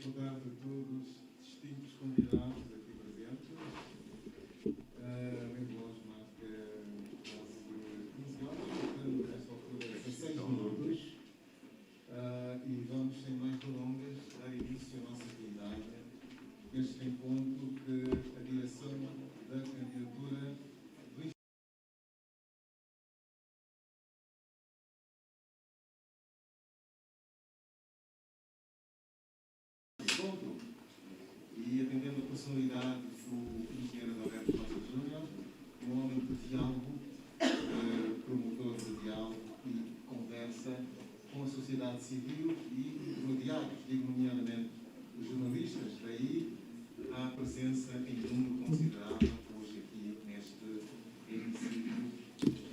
boa tarde a todos, distintos convidados aqui presentes. Bem longe, marca quase 15 horas, portanto, nesta altura, 16 minutos. E vamos, sem mais delongas, dar início à nossa atividade. Este encontro que a direção da candidatura do encontro, e atendendo a personalidade do engenheiro Adalberto Costa Júnior, um homem de diálogo, promotor de diálogo e conversa com a sociedade civil e rodeados, digo nomeadamente, os jornalistas. Daí a presença em número considerável hoje aqui neste hemiciclo,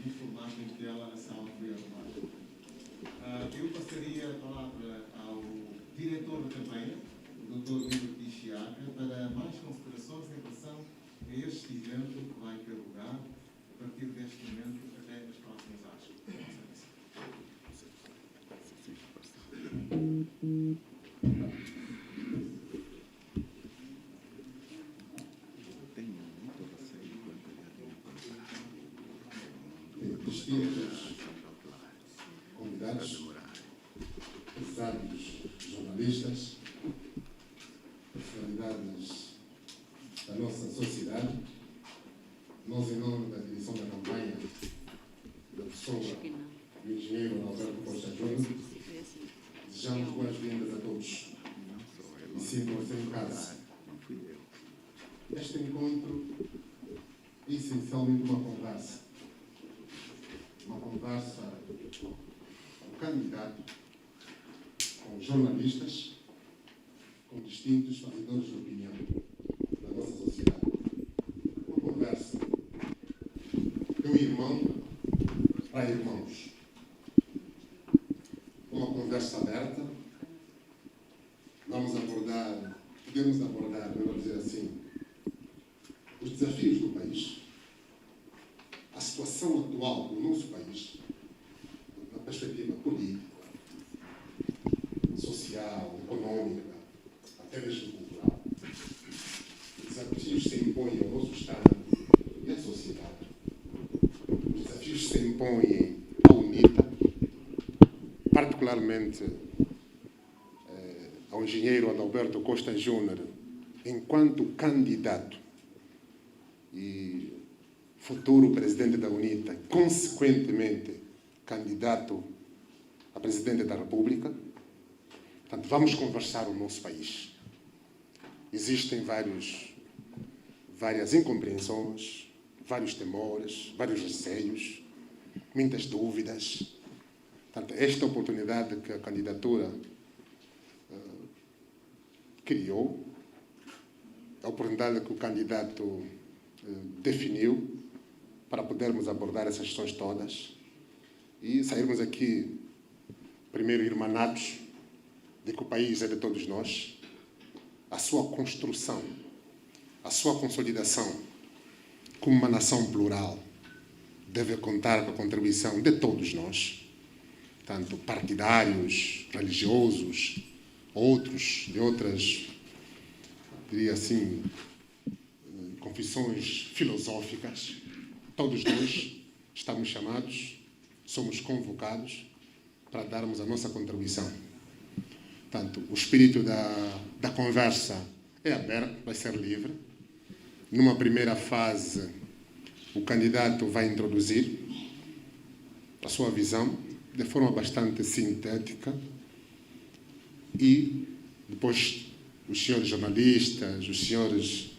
no formato em tela, a sala foi arrumada. Eu passaria a palavra ao diretor da campanha, o Dr. Liberty Chiaca, para mais considerações em relação a este evento que vai ter lugar a partir deste momento até as próximas horas. Distintos convidados, pesados jornalistas, personalidades da nossa sociedade, nós, em nome da direção da campanha, da pessoa do engenheiro Adalberto Costa Júnior, desejamos boas-vindas a todos e sintam-se em casa. Este encontro é essencialmente uma conversa com o candidato, com jornalistas, com distintos fazedores de opinião da nossa sociedade. Uma conversa de um irmão para irmãos. Uma conversa aberta. Podemos abordar, melhor dizer assim, os desafios do país, a situação atual do nosso país, na perspectiva política, social, econômica, até mesmo cultural. Os desafios se impõem ao nosso Estado e à sociedade. Os desafios se impõem à UNITA, particularmente ao engenheiro Adalberto Costa Júnior, enquanto candidato e futuro presidente da UNITA, consequentemente candidato a presidente da República. Portanto, vamos conversar o nosso país. Existem várias incompreensões, vários temores, vários receios, muitas dúvidas. Portanto, esta oportunidade que a candidatura criou, a oportunidade que o candidato definiu para podermos abordar essas questões todas e sairmos aqui, primeiro, irmanados de que o país é de todos nós, a sua construção, a sua consolidação como uma nação plural deve contar com a contribuição de todos nós, tanto partidários, religiosos, outros, de outras, diria assim, confissões filosóficas. Todos nós estamos chamados, somos convocados para darmos a nossa contribuição. Portanto, o espírito da conversa é aberto, vai ser livre. Numa primeira fase, o candidato vai introduzir a sua visão de forma bastante sintética e depois os senhores jornalistas, os senhores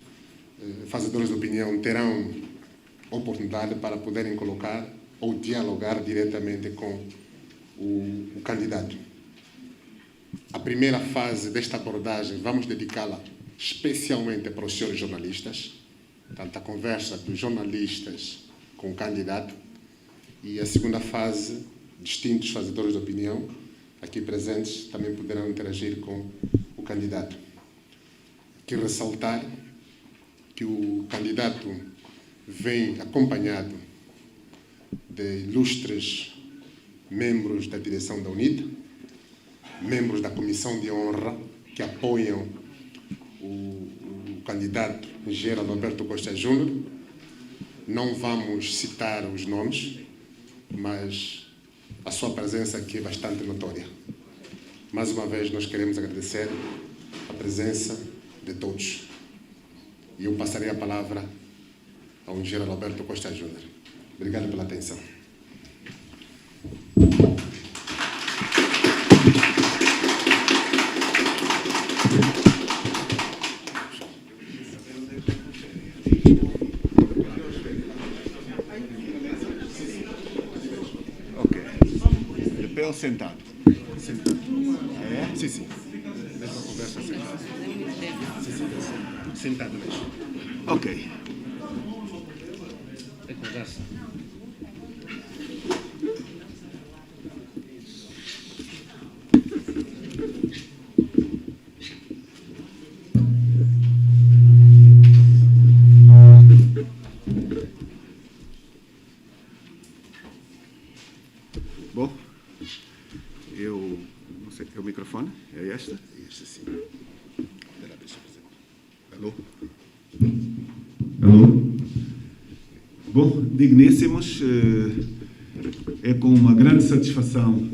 fazedores de opinião terão oportunidade para poderem colocar ou dialogar diretamente com o candidato. A primeira fase desta abordagem vamos dedicá-la especialmente para os senhores jornalistas, portanto, a conversa dos jornalistas com o candidato, e a segunda fase, distintos fazedores de opinião aqui presentes também poderão interagir com o candidato. Quero ressaltar que o candidato vem acompanhado de ilustres membros da direção da UNITA, membros da Comissão de Honra que apoiam o candidato engenheiro Alberto Costa Júnior. Não vamos citar os nomes, mas a sua presença aqui é bastante notória. Mais uma vez, nós queremos agradecer a presença de todos. E eu passarei a palavra ao engenheiro Alberto Costa Júnior. Obrigado pela atenção. Ok. De pé ou sentado? Sentado. Ah, é? Sim, sim. Deixa a conversa sentada. Sentado mesmo. Ok. É conversa. Bom, eu não sei, é o microfone? É esta? Este sim. Espera, deixa eu fazer. Alô? Alô? Bom, digníssimos, é com uma grande satisfação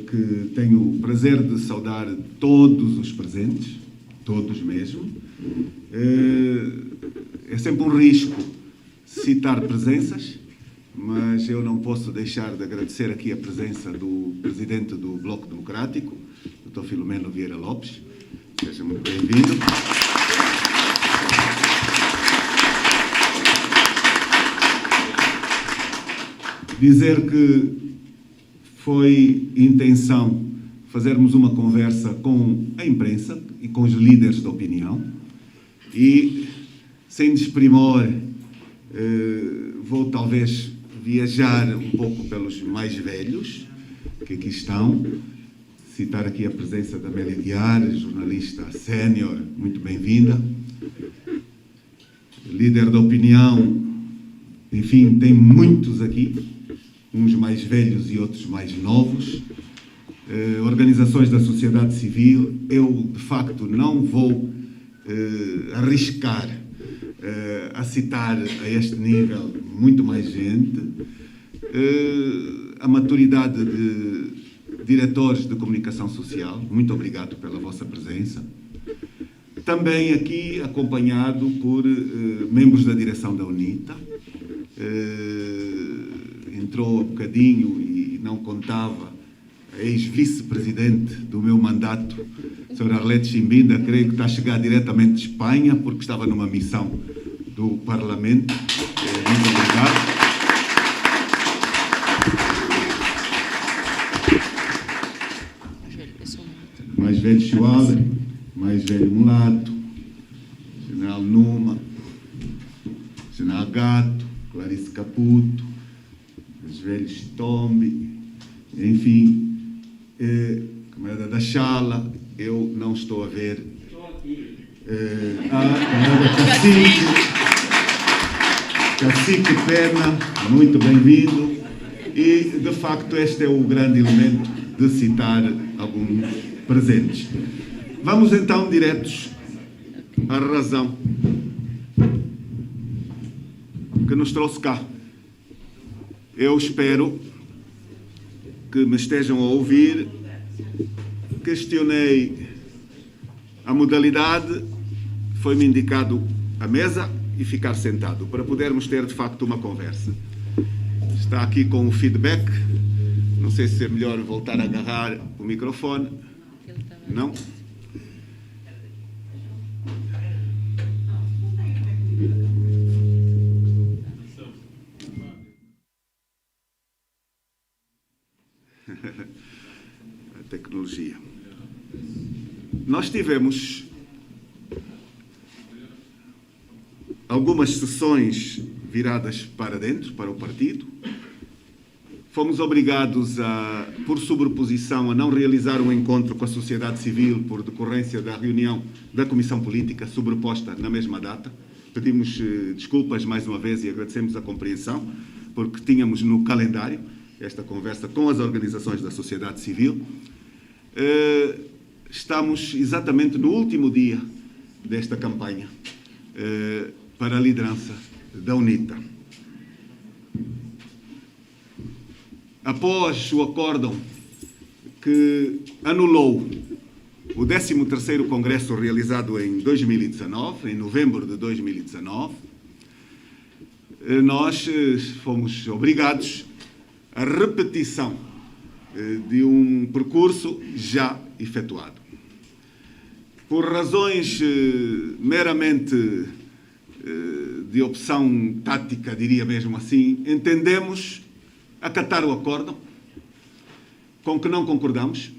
que tenho o prazer de saudar todos os presentes, todos mesmo. É sempre um risco citar presenças, mas eu não posso deixar de agradecer aqui a presença do presidente do Bloco Democrático, Dr. Filomeno Vieira Lopes. Seja muito bem-vindo. Dizer que foi intenção fazermos uma conversa com a imprensa e com os líderes da opinião e, sem desprimor, vou talvez viajar um pouco pelos mais velhos que aqui estão, citar aqui a presença da Amélia Guiar, jornalista sénior, muito bem-vinda, líder da opinião, enfim, tem muitos aqui, uns mais velhos e outros mais novos, organizações da sociedade civil. Eu, de facto, não vou arriscar a citar a este nível muito mais gente. A maturidade de diretores de comunicação social, muito obrigado pela vossa presença. Também aqui acompanhado por membros da direção da UNITA. Entrou há bocadinho e não contava a ex-vice-presidente do meu mandato, a Sra. Arlete Chimbinda, creio que está a chegar diretamente de Espanha, porque estava numa missão do Parlamento. Muito obrigado. Mais velho Chihuahua, mais velho Mulato, General Numa, General Gato, Clarice Caputo, os velhos Tombi, enfim, camarada da Chala, eu não estou a ver. Camarada Cacique Pena, muito bem-vindo. E, de facto, este é o grande elemento de citar alguns presentes. Vamos então diretos à razão que nos trouxe cá. Eu espero que me estejam a ouvir. Questionei a modalidade, foi-me indicado a mesa e ficar sentado, para podermos ter, de facto, uma conversa. Está aqui com o feedback. Não sei se é melhor voltar a agarrar o microfone. Não? A tecnologia. Nós tivemos algumas sessões viradas para dentro, para o partido. Fomos obrigados, por sobreposição, a não realizar um encontro com a sociedade civil por decorrência da reunião da Comissão Política, sobreposta na mesma data. Pedimos desculpas mais uma vez e agradecemos a compreensão, porque tínhamos no calendário esta conversa com as organizações da sociedade civil. estamos exatamente no último dia desta campanha para a liderança da UNITA. Após o acórdão que anulou o 13º Congresso realizado em 2019, em novembro de 2019, nós fomos obrigados à repetição de um percurso já efetuado. Por razões meramente de opção tática, diria mesmo assim, entendemos acatar o acórdão, com que não concordamos,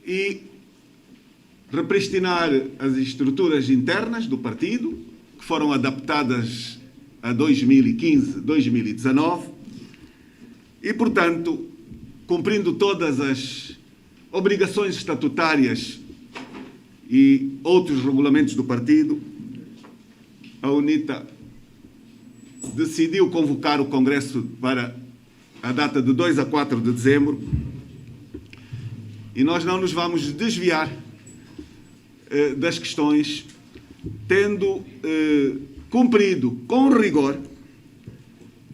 e repristinar as estruturas internas do partido, que foram adaptadas a 2015, 2019, e, portanto, cumprindo todas as obrigações estatutárias e outros regulamentos do partido, a UNITA decidiu convocar o Congresso para a data de 2 a 4 de dezembro, e nós não nos vamos desviar das questões, tendo cumprido com rigor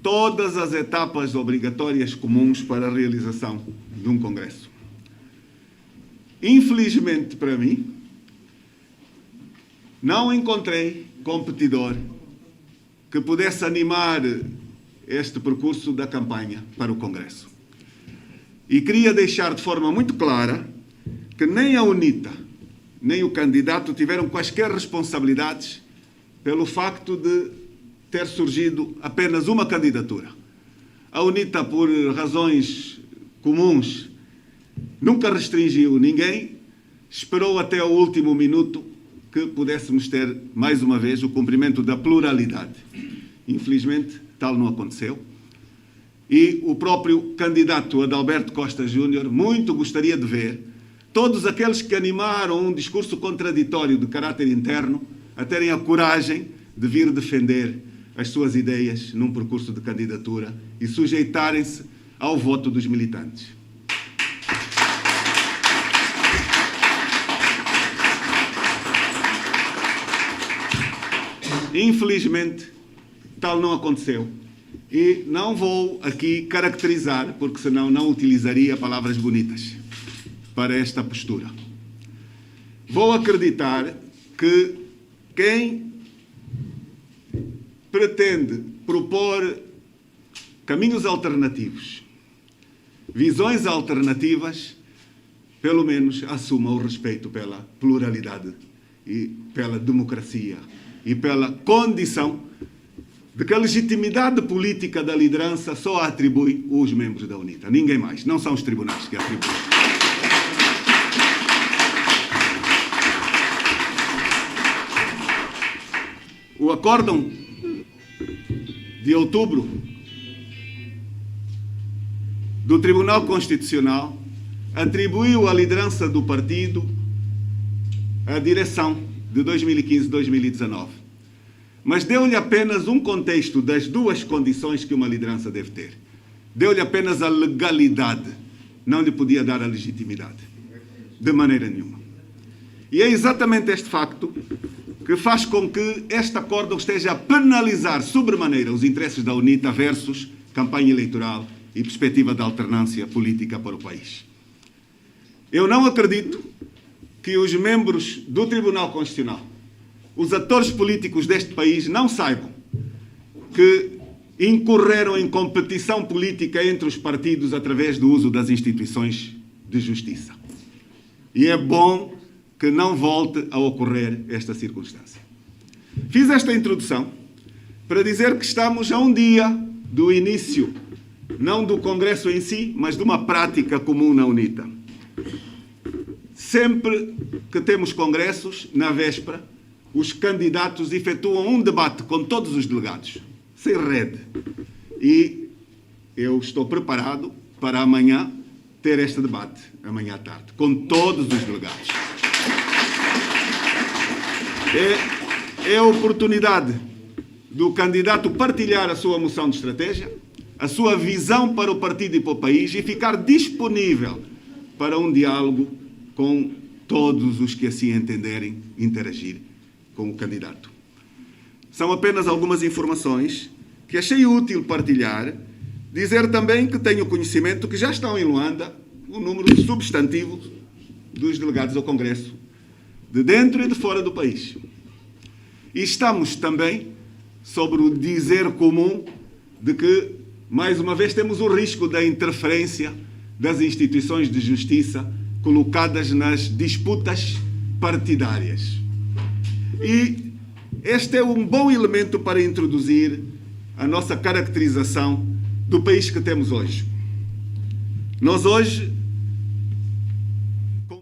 todas as etapas obrigatórias comuns para a realização de um Congresso. Infelizmente para mim, não encontrei competidor que pudesse animar este percurso da campanha para o Congresso. E queria deixar de forma muito clara que nem a UNITA, nem o candidato tiveram quaisquer responsabilidades pelo facto de ter surgido apenas uma candidatura. A UNITA, por razões comuns, nunca restringiu ninguém, esperou até o último minuto que pudéssemos ter, mais uma vez, o cumprimento da pluralidade. Infelizmente, tal não aconteceu. E o próprio candidato Adalberto Costa Júnior muito gostaria de ver todos aqueles que animaram um discurso contraditório de caráter interno a terem a coragem de vir defender as suas ideias num percurso de candidatura e sujeitarem-se ao voto dos militantes. Infelizmente, tal não aconteceu. E não vou aqui caracterizar, porque senão não utilizaria palavras bonitas para esta postura. Vou acreditar que quem pretende propor caminhos alternativos, visões alternativas, pelo menos assuma o respeito pela pluralidade e pela democracia e pela condição de que a legitimidade política da liderança só a atribui os membros da UNITA. Ninguém mais. Não são os tribunais que a atribuem. O acórdão de outubro do Tribunal Constitucional atribuiu à liderança do partido a direção de 2015-2019. Mas deu-lhe apenas um contexto das duas condições que uma liderança deve ter. Deu-lhe apenas a legalidade, não lhe podia dar a legitimidade, de maneira nenhuma. E é exatamente este facto que faz com que este acórdão esteja a penalizar sobremaneira os interesses da UNITA versus campanha eleitoral e perspectiva de alternância política para o país. Eu não acredito que os membros do Tribunal Constitucional, os atores políticos deste país, não saibam que incorreram em competição política entre os partidos através do uso das instituições de justiça. E é bom que não volte a ocorrer esta circunstância. Fiz esta introdução para dizer que estamos a um dia do início, não do Congresso em si, mas de uma prática comum na UNITA. Sempre que temos congressos, na véspera, os candidatos efetuam um debate com todos os delegados, sem rede. E eu estou preparado para amanhã ter este debate, amanhã à tarde, com todos os delegados. É a oportunidade do candidato partilhar a sua moção de estratégia, a sua visão para o partido e para o país e ficar disponível para um diálogo com todos os que assim entenderem interagir com o candidato. São apenas algumas informações que achei útil partilhar. Dizer também que tenho conhecimento que já estão em Luanda o número substantivo dos delegados ao Congresso, de dentro e de fora do país. E estamos também sobre o dizer comum de que, mais uma vez, temos o risco da interferência das instituições de justiça colocadas nas disputas partidárias. E este é um bom elemento para introduzir a nossa caracterização do país que temos hoje. Nós hoje, com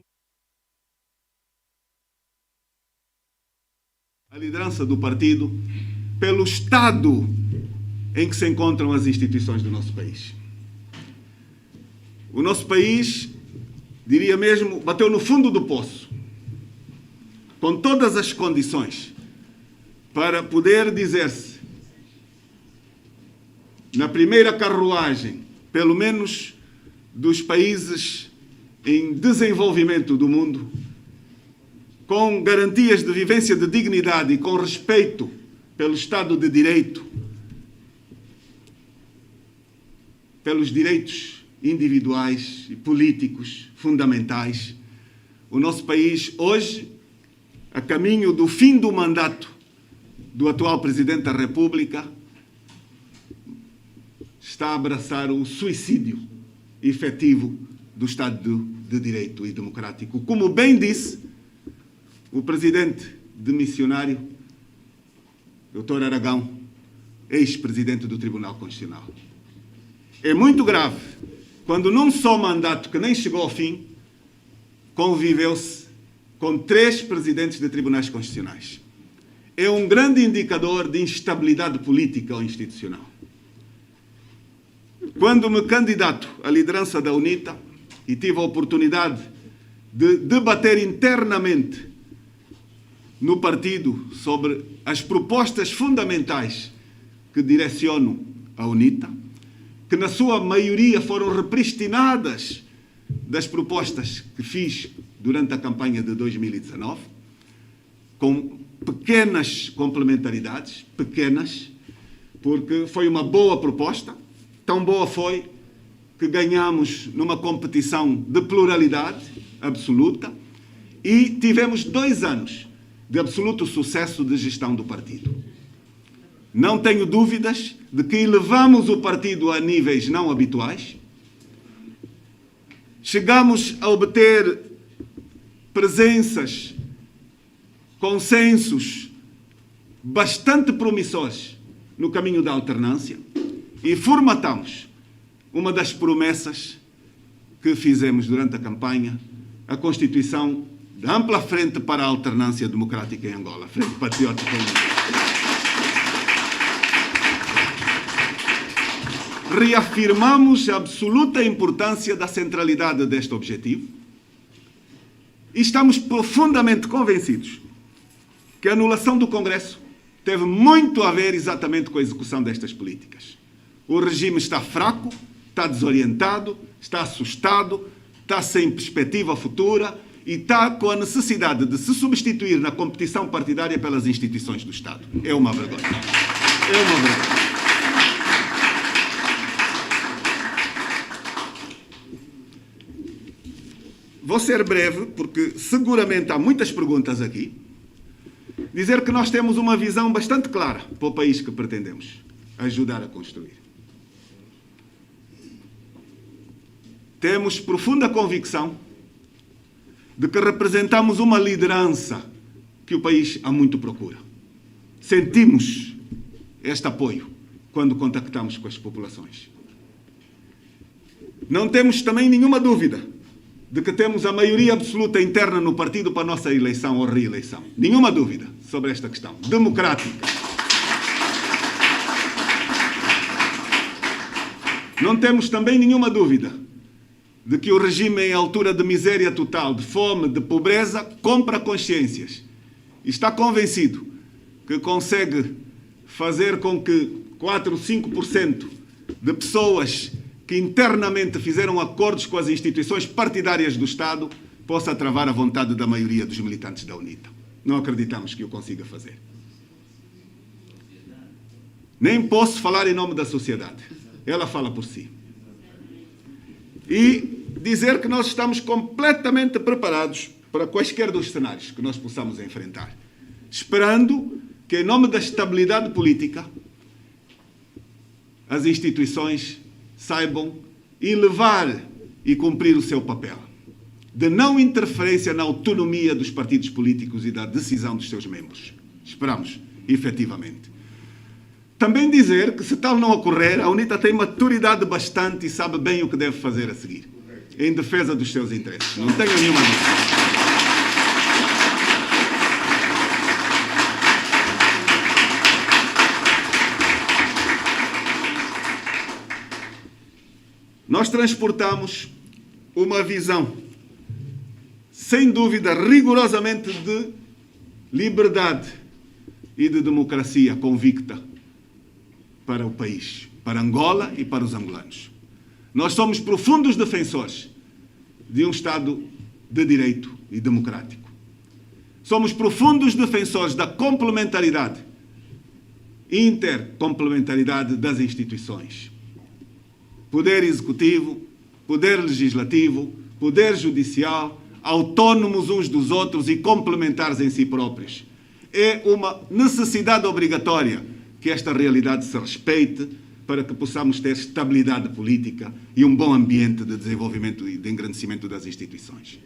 a liderança do partido, pelo estado em que se encontram as instituições do nosso país. O nosso país, diria mesmo, bateu no fundo do poço, com todas as condições para poder dizer-se na primeira carruagem, pelo menos dos países em desenvolvimento do mundo, com garantias de vivência de dignidade e com respeito pelo Estado de Direito, pelos direitos individuais e políticos fundamentais. O nosso país, hoje, a caminho do fim do mandato do atual Presidente da República, está a abraçar o suicídio efetivo do Estado de Direito e democrático. Como bem disse o presidente demissionário, Dr. Aragão, ex-presidente do Tribunal Constitucional. É muito grave quando num só mandato que nem chegou ao fim, conviveu-se com 3 presidentes de tribunais constitucionais. É um grande indicador de instabilidade política ou institucional. Quando me candidato à liderança da UNITA e tive a oportunidade de debater internamente no partido sobre as propostas fundamentais que direcionam a UNITA, que na sua maioria foram repristinadas das propostas que fiz durante a campanha de 2019, com pequenas complementaridades, pequenas, porque foi uma boa proposta. Tão boa foi que ganhamos numa competição de pluralidade absoluta e tivemos 2 anos de absoluto sucesso de gestão do partido. Não tenho dúvidas de que elevamos o partido a níveis não habituais. Chegamos a obter presenças, consensos bastante promissores no caminho da alternância. E formatamos uma das promessas que fizemos durante a campanha, a constituição da ampla frente para a alternância democrática em Angola, a Frente Patriótica Unida. Reafirmamos a absoluta importância da centralidade deste objetivo e estamos profundamente convencidos que a anulação do Congresso teve muito a ver exatamente com a execução destas políticas. O regime está fraco, está desorientado, está assustado, está sem perspectiva futura e está com a necessidade de se substituir na competição partidária pelas instituições do Estado. É uma vergonha. É uma vergonha. Vou ser breve, porque seguramente há muitas perguntas aqui. Dizer que nós temos uma visão bastante clara para o país que pretendemos ajudar a construir. Temos profunda convicção de que representamos uma liderança que o país há muito procura. Sentimos este apoio quando contactamos com as populações. Não temos também nenhuma dúvida de que temos a maioria absoluta interna no partido para a nossa eleição ou reeleição. Nenhuma dúvida sobre esta questão democrática. Não temos também nenhuma dúvida de que o regime, em altura de miséria total, de fome, de pobreza, compra consciências. E está convencido que consegue fazer com que 4 ou 5% de pessoas que internamente fizeram acordos com as instituições partidárias do Estado possa travar a vontade da maioria dos militantes da UNITA. Não acreditamos que o consiga fazer. Nem posso falar em nome da sociedade. Ela fala por si. E dizer que nós estamos completamente preparados para quaisquer dos cenários que nós possamos enfrentar, esperando que, em nome da estabilidade política, as instituições saibam elevar e cumprir o seu papel de não interferência na autonomia dos partidos políticos e da decisão dos seus membros. Esperamos, efetivamente. Também dizer que, se tal não ocorrer, a UNITA tem maturidade bastante e sabe bem o que deve fazer a seguir, em defesa dos seus interesses. Não tenho nenhuma dúvida. Nós transportamos uma visão, sem dúvida, rigorosamente de liberdade e de democracia convicta para o país, para Angola e para os angolanos. Nós somos profundos defensores de um Estado de direito e democrático. Somos profundos defensores da complementaridade, intercomplementaridade das instituições. Poder executivo, poder legislativo, poder judicial, autónomos uns dos outros e complementares em si próprios. É uma necessidade obrigatória que esta realidade se respeite para que possamos ter estabilidade política e um bom ambiente de desenvolvimento e de engrandecimento das instituições.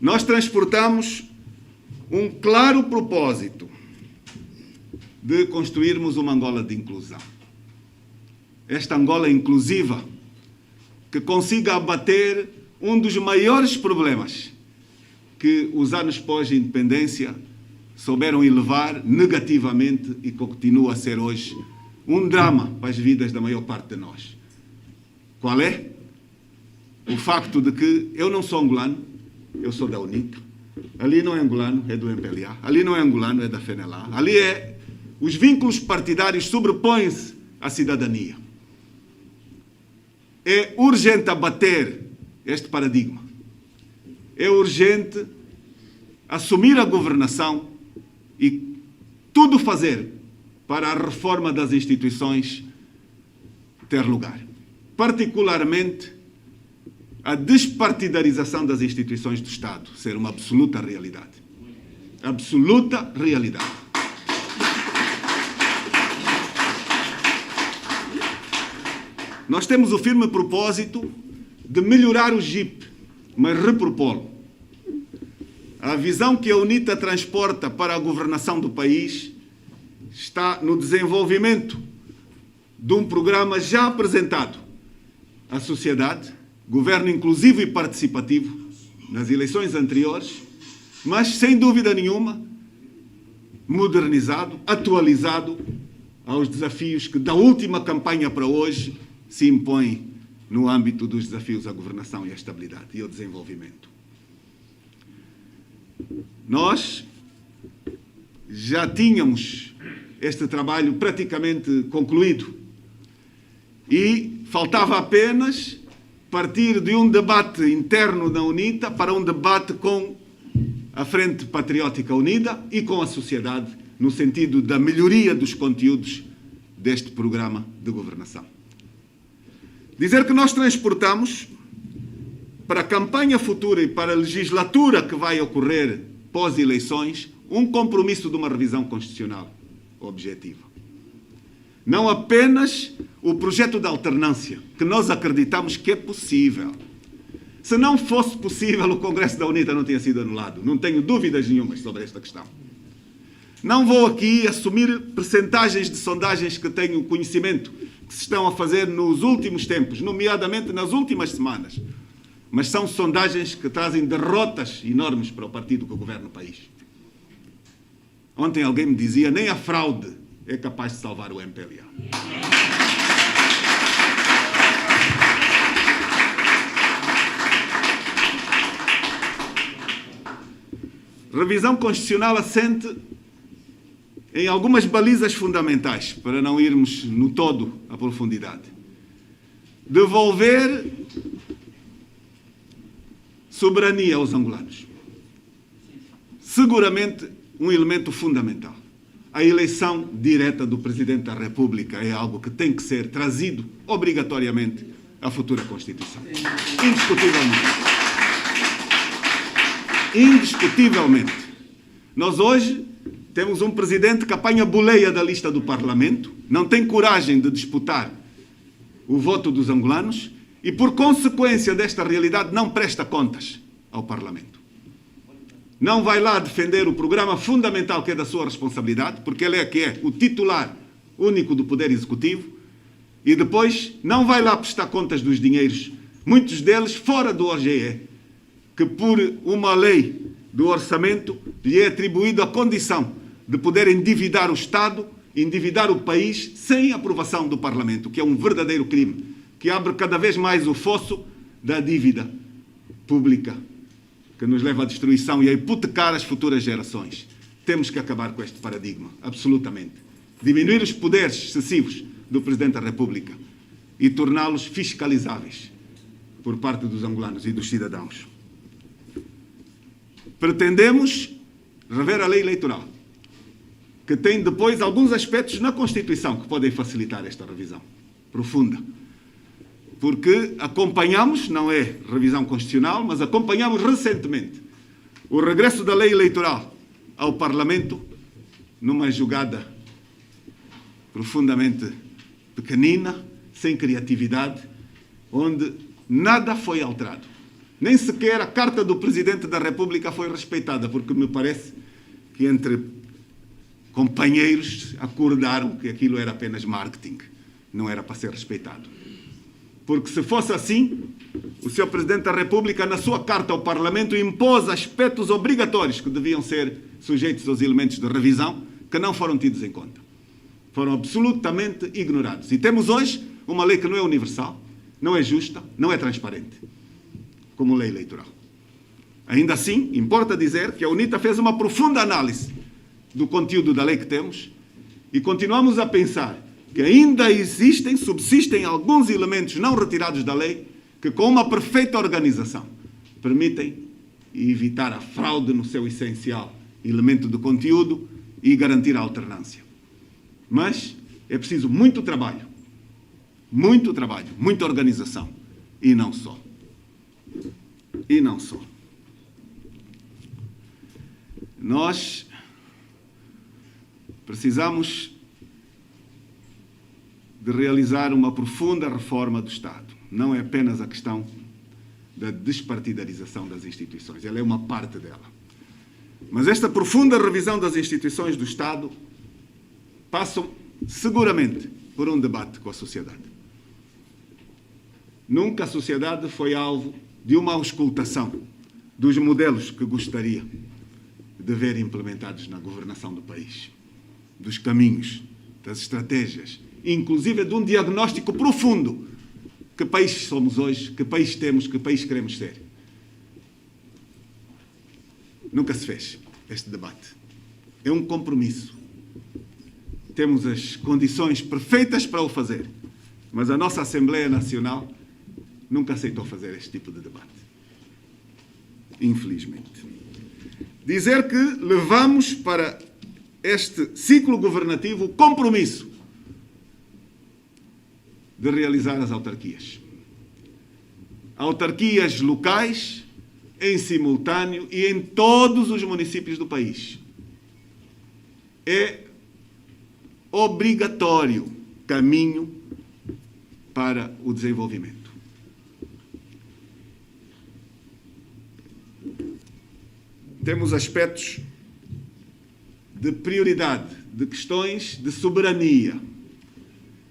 Nós transportamos um claro propósito de construirmos uma Angola de inclusão. Esta Angola inclusiva, que consiga abater um dos maiores problemas que os anos pós-independência souberam elevar negativamente e continua a ser hoje um drama para as vidas da maior parte de nós. Qual é? O facto de que eu não sou angolano, eu sou da UNITA. Ali não é angolano, é do MPLA. Ali não é angolano, é da FNLA. Ali é... Os vínculos partidários sobrepõem-se à cidadania. É urgente abater este paradigma. É urgente assumir a governação e tudo fazer para a reforma das instituições ter lugar. Particularmente, a despartidarização das instituições do Estado ser uma absoluta realidade. Absoluta realidade. Nós temos o firme propósito de melhorar o JIP, mas repropô-lo. A visão que a UNITA transporta para a governação do país está no desenvolvimento de um programa já apresentado à sociedade, governo inclusivo e participativo, nas eleições anteriores, mas, sem dúvida nenhuma, modernizado, atualizado aos desafios que, da última campanha para hoje, se impõem no âmbito dos desafios à governação e à estabilidade e ao desenvolvimento. Nós já tínhamos este trabalho praticamente concluído e faltava apenas partir de um debate interno da UNITA para um debate com a Frente Patriótica Unida e com a sociedade, no sentido da melhoria dos conteúdos deste programa de governação. Dizer que nós transportamos para a campanha futura e para a legislatura que vai ocorrer pós-eleições um compromisso de uma revisão constitucional objetiva. Não apenas o projeto de alternância, que nós acreditamos que é possível. Se não fosse possível, o Congresso da UNITA não tinha sido anulado. Não tenho dúvidas nenhumas sobre esta questão. Não vou aqui assumir percentagens de sondagens que tenho conhecimento que se estão a fazer nos últimos tempos, nomeadamente nas últimas semanas. Mas são sondagens que trazem derrotas enormes para o partido que governa o país. Ontem alguém me dizia, nem a fraude é capaz de salvar o MPLA. Revisão constitucional assente em algumas balizas fundamentais, para não irmos no todo à profundidade. Devolver soberania aos angolanos. Seguramente um elemento fundamental. A eleição direta do Presidente da República é algo que tem que ser trazido obrigatoriamente à futura Constituição. Indiscutivelmente. Indiscutivelmente. Nós hoje temos um Presidente que apanha boleia da lista do Parlamento, não tem coragem de disputar o voto dos angolanos e, por consequência desta realidade, não presta contas ao Parlamento. Não vai lá defender o programa fundamental que é da sua responsabilidade, porque ele é que é o titular único do Poder Executivo, e depois não vai lá prestar contas dos dinheiros, muitos deles fora do OGE, que por uma lei do orçamento lhe é atribuído a condição de poder endividar o Estado, endividar o país sem aprovação do Parlamento, que é um verdadeiro crime, que abre cada vez mais o fosso da dívida pública, que nos leva à destruição e a hipotecar as futuras gerações. Temos que acabar com este paradigma, absolutamente. Diminuir os poderes excessivos do Presidente da República e torná-los fiscalizáveis por parte dos angolanos e dos cidadãos. Pretendemos rever a lei eleitoral, que tem depois alguns aspectos na Constituição que podem facilitar esta revisão profunda. Porque acompanhamos, não é revisão constitucional, mas acompanhamos recentemente o regresso da lei eleitoral ao Parlamento numa jogada profundamente pequenina, sem criatividade, onde nada foi alterado. Nem sequer a carta do Presidente da República foi respeitada, porque me parece que entre companheiros acordaram que aquilo era apenas marketing, não era para ser respeitado. Porque se fosse assim, o Sr. Presidente da República, na sua carta ao Parlamento, impôs aspectos obrigatórios que deviam ser sujeitos aos elementos de revisão, que não foram tidos em conta. Foram absolutamente ignorados. E temos hoje uma lei que não é universal, não é justa, não é transparente, como lei eleitoral. Ainda assim, importa dizer que a UNITA fez uma profunda análise do conteúdo da lei que temos e continuamos a pensar que ainda subsistem alguns elementos não retirados da lei que, com uma perfeita organização, permitem evitar a fraude no seu essencial elemento de conteúdo e garantir a alternância. Mas é preciso muito trabalho, muita organização, e não só. E não só. Nós precisamos de realizar uma profunda reforma do Estado. Não é apenas a questão da despartidarização das instituições, ela é uma parte dela. Mas esta profunda revisão das instituições do Estado passa seguramente por um debate com a sociedade. Nunca a sociedade foi alvo de uma auscultação dos modelos que gostaria de ver implementados na governação do país, dos caminhos, das estratégias, inclusive de um diagnóstico profundo. Que país somos hoje? Que país temos? Que país queremos ser? Nunca se fez este debate. É um compromisso. Temos as condições perfeitas para o fazer, mas a nossa Assembleia Nacional nunca aceitou fazer este tipo de debate. Infelizmente. Dizer que levamos para este ciclo governativo o compromisso de realizar as autarquias. Autarquias locais, em simultâneo e em todos os municípios do país. É obrigatório caminho para o desenvolvimento. Temos aspectos de prioridade, de questões de soberania.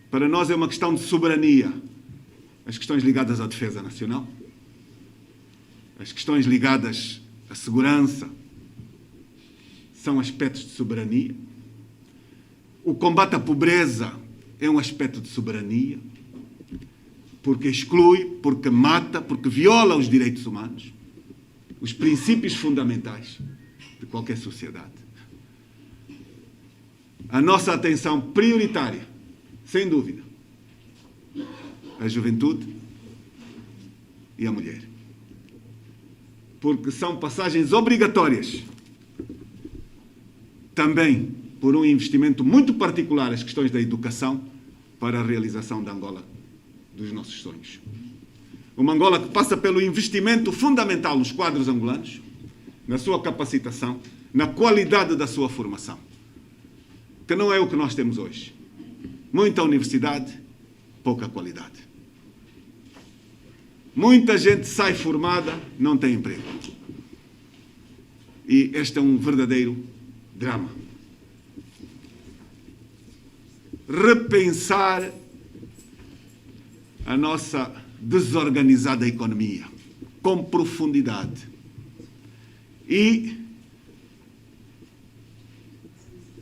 Para nós é uma questão de soberania. As questões ligadas à defesa nacional, as questões ligadas à segurança, são aspectos de soberania. O combate à pobreza é um aspecto de soberania, porque exclui, porque mata, porque viola os direitos humanos, os princípios fundamentais de qualquer sociedade. A nossa atenção prioritária, sem dúvida, a juventude e a mulher. porque são passagens obrigatórias, também por um investimento muito particular as questões da educação para a realização da Angola dos nossos sonhos. Uma Angola que passa pelo investimento fundamental nos quadros angolanos, na sua capacitação, na qualidade da sua formação, que não é o que nós temos hoje. Muita universidade, pouca qualidade. Muita gente sai formada, não tem emprego. E este é um verdadeiro drama. Repensar a nossa desorganizada economia com profundidade e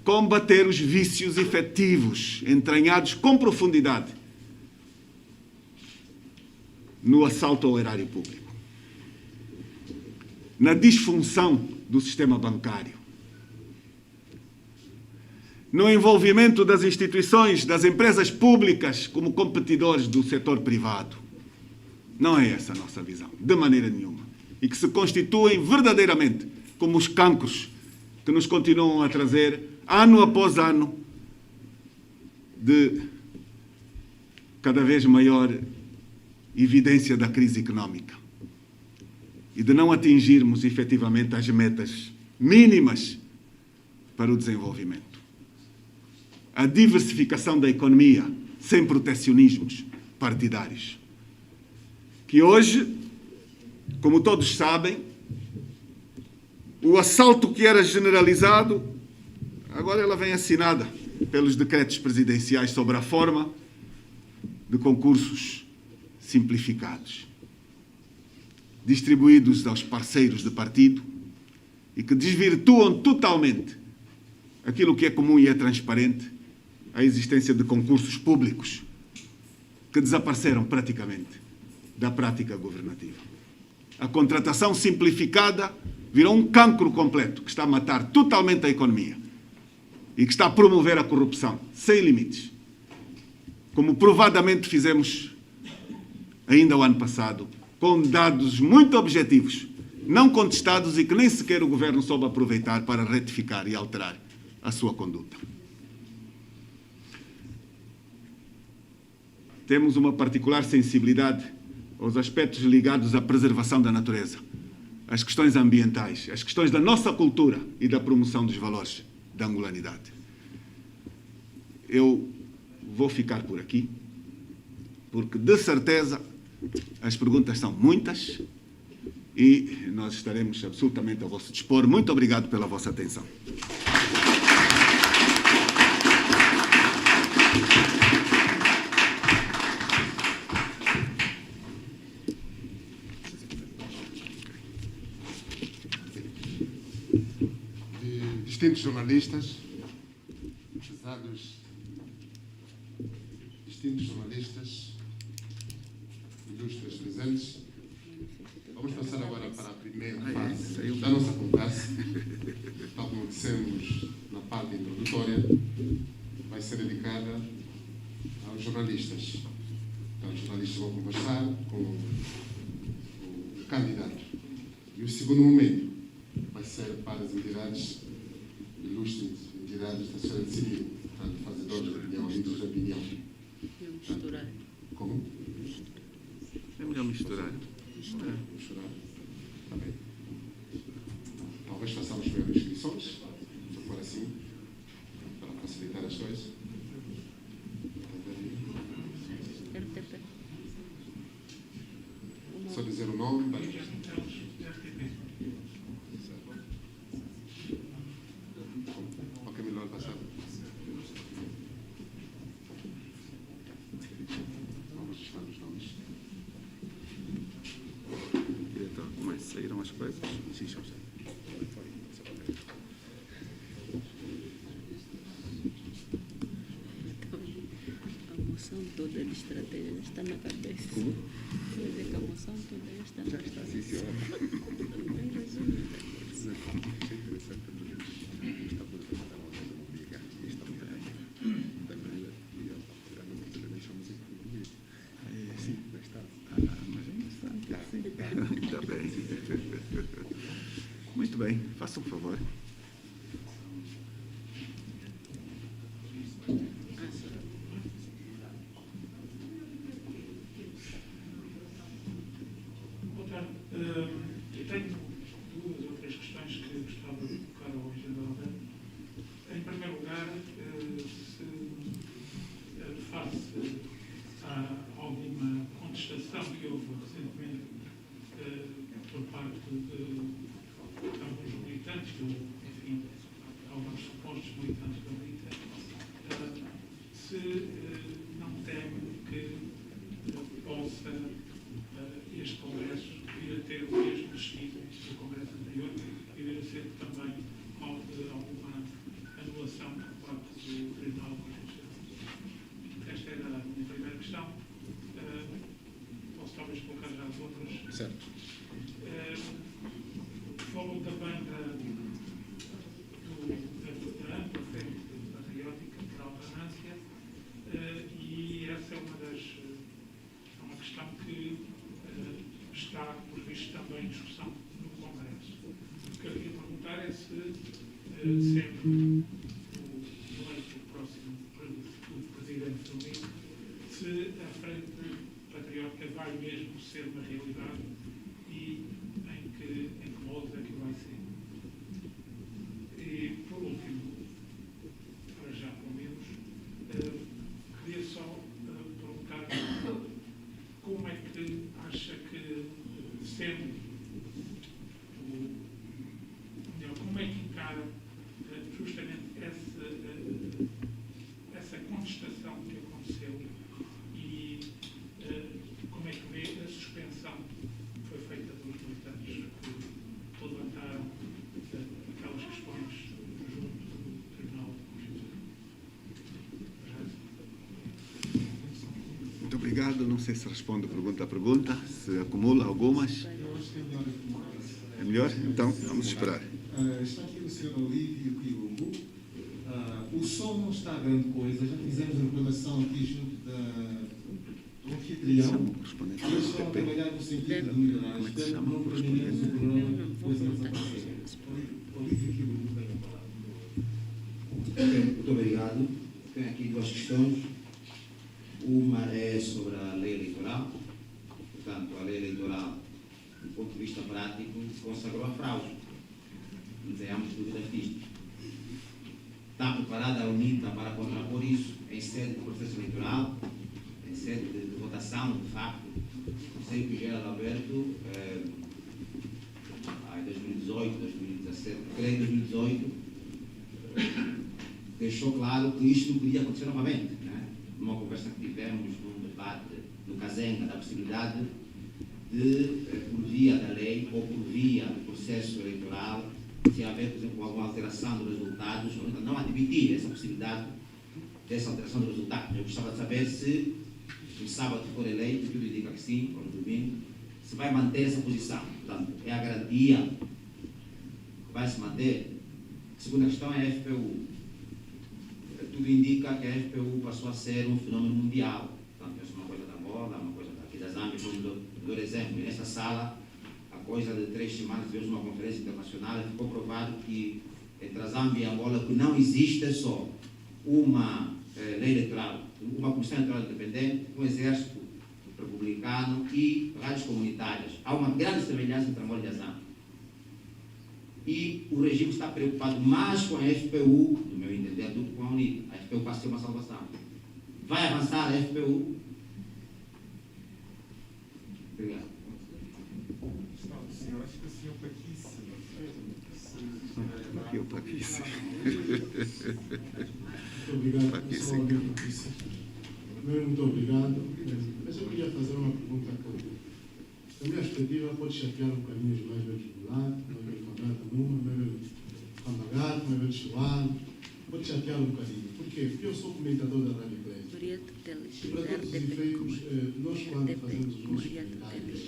combater os vícios efetivos entranhados com profundidade no assalto ao erário público, na disfunção do sistema bancário, no envolvimento das instituições, das empresas públicas como competidores do setor privado. Não é essa a nossa visão, de maneira nenhuma. E que se constituem verdadeiramente como os cancros que nos continuam a trazer, ano após ano, de cada vez maior evidência da crise económica e de não atingirmos efetivamente as metas mínimas para o desenvolvimento. A diversificação da economia sem protecionismos partidários. Que hoje, como todos sabem, o assalto que era generalizado, agora ela vem assinada pelos decretos presidenciais sobre a forma de concursos simplificados, distribuídos aos parceiros de partido e que desvirtuam totalmente aquilo que é comum e é transparente, a existência de concursos públicos que desapareceram praticamente da prática governativa. A contratação simplificada virou um cancro completo que está a matar totalmente a economia e que está a promover a corrupção sem limites, como provadamente fizemos ainda o ano passado, com dados muito objetivos, não contestados e que nem sequer o Governo soube aproveitar para retificar e alterar a sua conduta. Temos uma particular sensibilidade aos aspectos ligados à preservação da natureza, às questões ambientais, às questões da nossa cultura e da promoção dos valores da angolanidade. Eu vou ficar por aqui, porque, de certeza, as perguntas são muitas e nós estaremos absolutamente ao vosso dispor. Muito obrigado pela vossa atenção. Distintos jornalistas, pesados, distintos jornalistas, ilustres presentes, vamos passar agora para a primeira fase da nossa conversa. Tal como dissemos na parte introdutória, vai ser dedicada aos jornalistas. Então, os jornalistas vão conversar com o candidato. E o segundo momento vai ser para as entidades, ilustres entidades da sociedade civil, portanto, fazedores de opinião, líderes de opinião. Misturar. Como? É melhor misturar. Misturar. Está bem. Talvez façamos primeiro inscrições, se for assim, para facilitar as coisas. RTP. Só dizer o nome. Ok, melhor passar. Vamos buscar os nomes. Então, mas saíram as coisas? Sim, já. A moção toda de estratégia já está na cabeça. Como? Quer dizer que a moção toda já está na cabeça. Já está, sim, senhora. Bem resumido. Ainda bem. Muito bem, faça um favor. Boa tarde. Eu tenho duas ou três questões que gostava de colocar ao engenheiro Alberto. Em primeiro lugar, se face a alguma contestação que houve recentemente por parte de alguns militantes, enfim, alguns supostos militantes da UNITA, se não teme que possa este Congresso vir a ter o mesmo destino do Congresso anterior e vir a ser também alguma anulação por parte do Tribunal Constitucional. Esta era a minha primeira questão. Posso talvez colocar já as outras. Certo. Falou também da ampla frente patriótica para a alternância e essa é uma questão que está, por visto, também em discussão no Congresso. O que eu queria perguntar é se, sendo eleito o próximo Presidente do MIC, se a Frente Patriótica vai mesmo ser uma realidade e em que molde é que vai ser. E, por último, para já pelo menos, queria só perguntar como é que acha que, sendo como é que encara justamente essa contestação que aconteceu e como é que vê a suspensão que foi feita dos militantes que levantaram aquelas questões junto do Tribunal Constitucional. Muito obrigado. Não sei se responde pergunta a pergunta, se acumula algumas. Eu acho que é melhor aqui. É melhor? Então, vamos esperar. Está aqui o Sr. Olívio Quilumbo. O som não está grande coisa. Já fizemos a reclamação aqui junto do anfitrião. Eles estão a trabalhar no sentido de melhorar. Espero que não terminemos o programa depois eles aparecerem. Olívio Quilumbo tem a palavra. Muito obrigado. Tenho aqui duas questões. Uma é sobre a lei eleitoral. Portanto, a lei eleitoral, do ponto de vista prático, consagrou a fraude. Não tenhamos dúvidas disto. Está preparada a UNITA para contrapor isso em sede de processo eleitoral, em sede de votação, de facto. Sei que o Geraldo Alberto, em 2018, 2017, creio em 2018, deixou claro que isto não podia acontecer novamente. Né? Numa conversa que tivemos, num debate no Casenga, da possibilidade de, por via da lei ou por via do processo eleitoral, se haver, por exemplo, alguma alteração dos resultados, não admitir essa possibilidade dessa alteração dos resultados. Eu gostava de saber se no sábado for eleito, tudo indica que sim, ou no domingo, se vai manter essa posição. Portanto, é a garantia que vai se manter. A segunda questão é a FPU. Tudo indica que a FPU passou a ser um fenômeno mundial. Portanto, essa é uma coisa da Angola, uma coisa daqui da Zâmbia, por exemplo. E nessa sala, a coisa de 3 semanas, tivemos uma conferência internacional e ficou provado que entre a Zâmbia e a Angola que não existe só uma lei eleitoral, uma comissão eleitoral independente, um exército republicano e rádios comunitárias. Há uma grande semelhança entre Angola e a Zâmbia. E o regime está preocupado mais com a FPU, do meu entender, do que com a UNITA. A FPU passa a ser uma salvação. Vai avançar a FPU? Obrigado. Senhor, acho que o senhor Paquice. Aqui é o Paquice. Muito obrigado, professor Alberto Paquice. Primeiro, muito obrigado. Mas eu queria fazer uma pergunta a da minha perspectiva, pode chatear um bocadinho os mais velhos do lado, mais velhos do Quadrado Numa, mais velhos do Camagato, mais velhos do Chuano. Pode chatear um bocadinho. Por quê? Porque eu sou comentador da Rádio Eclésia. E para todos os efeitos, nós quando fazemos os nossos comentários,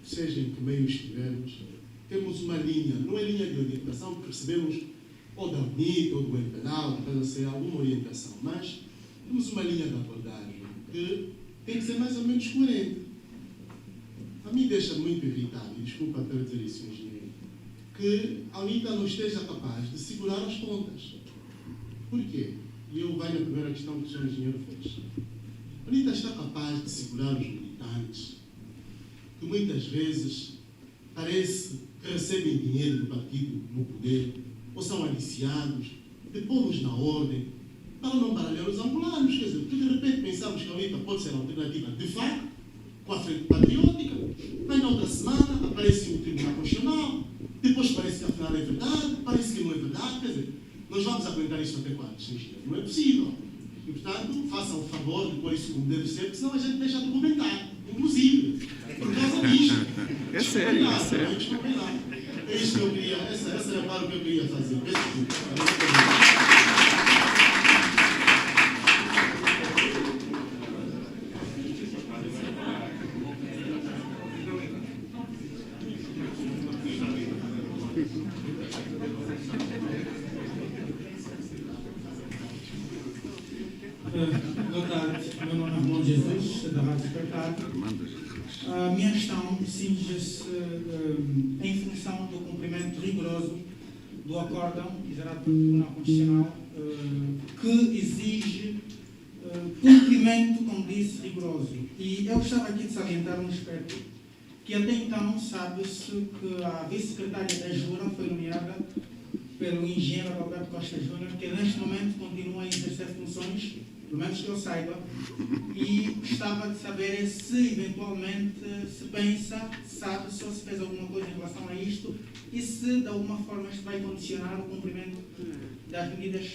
seja em que meio estivermos, temos uma linha, não é linha de orientação, porque recebemos ou da UNITA ou do MPNAL, pode ser alguma orientação, mas temos uma linha de abordagem que tem que ser mais ou menos coerente. A mim deixa muito irritado, e desculpa até dizer isso, engenheiro, que a UNITA não esteja capaz de segurar as pontas. Por quê? E eu vou na primeira questão que o senhor engenheiro fez. A UNITA está capaz de segurar os militantes, que muitas vezes parece que recebem dinheiro do partido no poder, ou são aliciados, de pô-los na ordem, para não baralhar os angolanos. Quer dizer, porque de repente pensamos que a UNITA pode ser a alternativa de facto, com a frente patriótica, mas na outra semana aparece no Tribunal Constitucional, depois parece que afinal é verdade, parece que não é verdade. Quer dizer, nós vamos aguentar isto até quando? Não é possível. E, portanto, façam o favor de pôr isso como deve ser, porque senão a gente deixa de comentar, inclusive, por causa disto. É sério, é sério. É isso que eu queria, essa é a parte que eu queria fazer. Boa tarde, meu nome é Armando Jesus, da Rádio Espetáculo. A minha questão cinge-se em função do cumprimento rigoroso do acórdão exerado pelo Tribunal Constitucional, que exige cumprimento, como disse, rigoroso. E eu estava aqui de salientar um aspecto que até então sabe-se que a vice-secretária da Jura foi nomeada pelo engenheiro Roberto Costa Júnior, que neste momento continua a exercer funções, pelo menos que eu saiba, e gostava de saber se eventualmente se pensa, sabe-se ou se fez alguma coisa em relação a isto e se de alguma forma isto vai condicionar o cumprimento das medidas,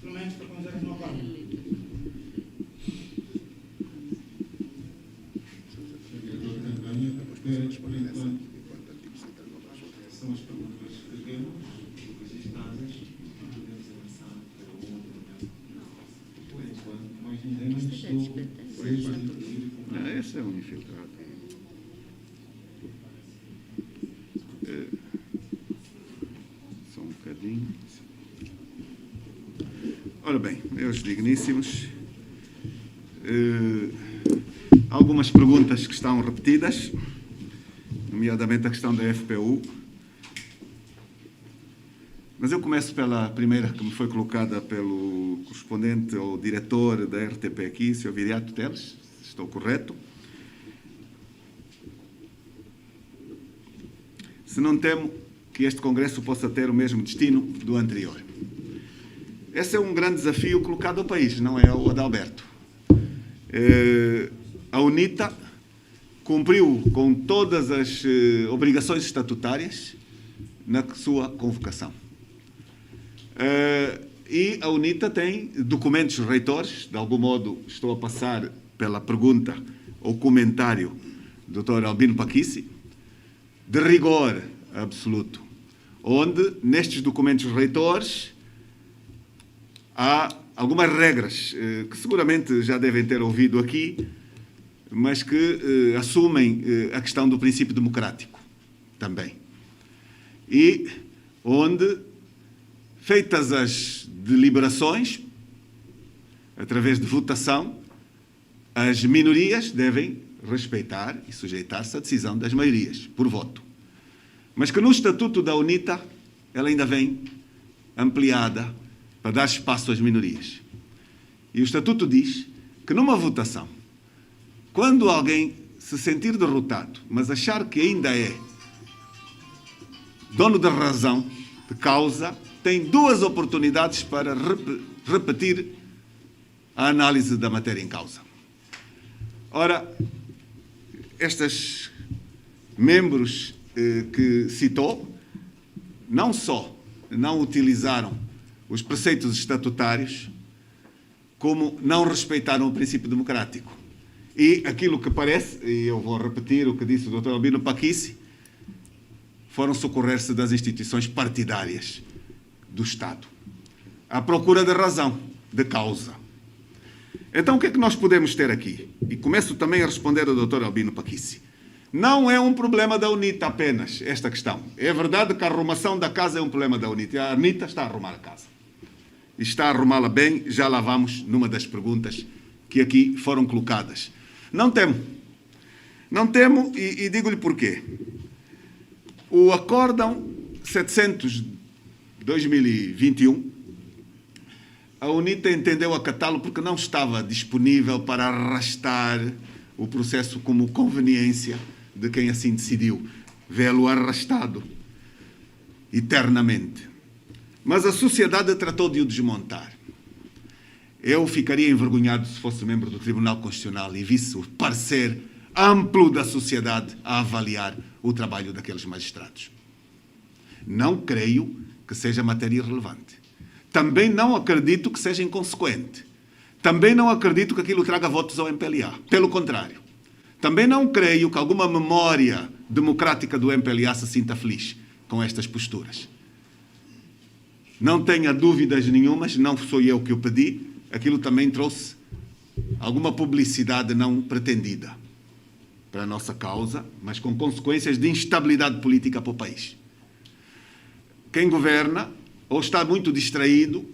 pelo menos preconizar no acordo. São as perguntas que temos, registradas, podemos avançar para outra. Por enquanto, mais ninguém manifestou desejo de intervir. Esse é um infiltrado. Só um bocadinho. Ora bem, meus digníssimos, algumas perguntas que estão repetidas, nomeadamente a questão da FPU. Mas eu começo pela primeira que me foi colocada pelo correspondente ou diretor da RTP aqui, Sr. Viriato Teles, se estou correto. Se não temo que este Congresso possa ter o mesmo destino do anterior. Esse é um grande desafio colocado ao país, não é ao Adalberto. A UNITA cumpriu com todas as obrigações estatutárias na sua convocação. E a UNITA tem documentos reitores, de algum modo estou a passar pela pergunta ou comentário do Dr. Albino Paquici, de rigor absoluto, onde nestes documentos reitores há algumas regras que seguramente já devem ter ouvido aqui, mas que assumem a questão do princípio democrático também. E onde, feitas as deliberações, através de votação, as minorias devem respeitar e sujeitar-se à decisão das maiorias, por voto. Mas que no Estatuto da UNITA ela ainda vem ampliada para dar espaço às minorias. E o Estatuto diz que numa votação, quando alguém se sentir derrotado, mas achar que ainda é dono da razão, de causa, tem duas oportunidades para repetir a análise da matéria em causa. Ora, estes membros que citou, não só não utilizaram os preceitos estatutários, como não respeitaram o princípio democrático. E aquilo que parece, e eu vou repetir o que disse o Dr. Albino Paquici, foram socorrer-se das instituições partidárias do Estado, à procura de razão, de causa. Então, o que é que nós podemos ter aqui? E começo também a responder ao Dr. Albino Paquici. Não é um problema da UNITA apenas, esta questão. É verdade que a arrumação da casa é um problema da UNITA. A UNITA está a arrumar a casa. E está a arrumá-la bem, já lá vamos numa das perguntas que aqui foram colocadas. Não temo. Não temo e digo-lhe porquê. O acórdão 700/2021, a UNITA entendeu acatá-lo porque não estava disponível para arrastar o processo como conveniência de quem assim decidiu, vê-lo arrastado eternamente. Mas a sociedade tratou de o desmontar. Eu ficaria envergonhado se fosse membro do Tribunal Constitucional e visse o parecer amplo da sociedade a avaliar o trabalho daqueles magistrados. Não creio que seja matéria irrelevante. Também não acredito que seja inconsequente. Também não acredito que aquilo traga votos ao MPLA. Pelo contrário. Também não creio que alguma memória democrática do MPLA se sinta feliz com estas posturas. Não tenha dúvidas nenhumas, não sou eu que o pedi, aquilo também trouxe alguma publicidade não pretendida para a nossa causa, mas com consequências de instabilidade política para o país. Quem governa ou está muito distraído,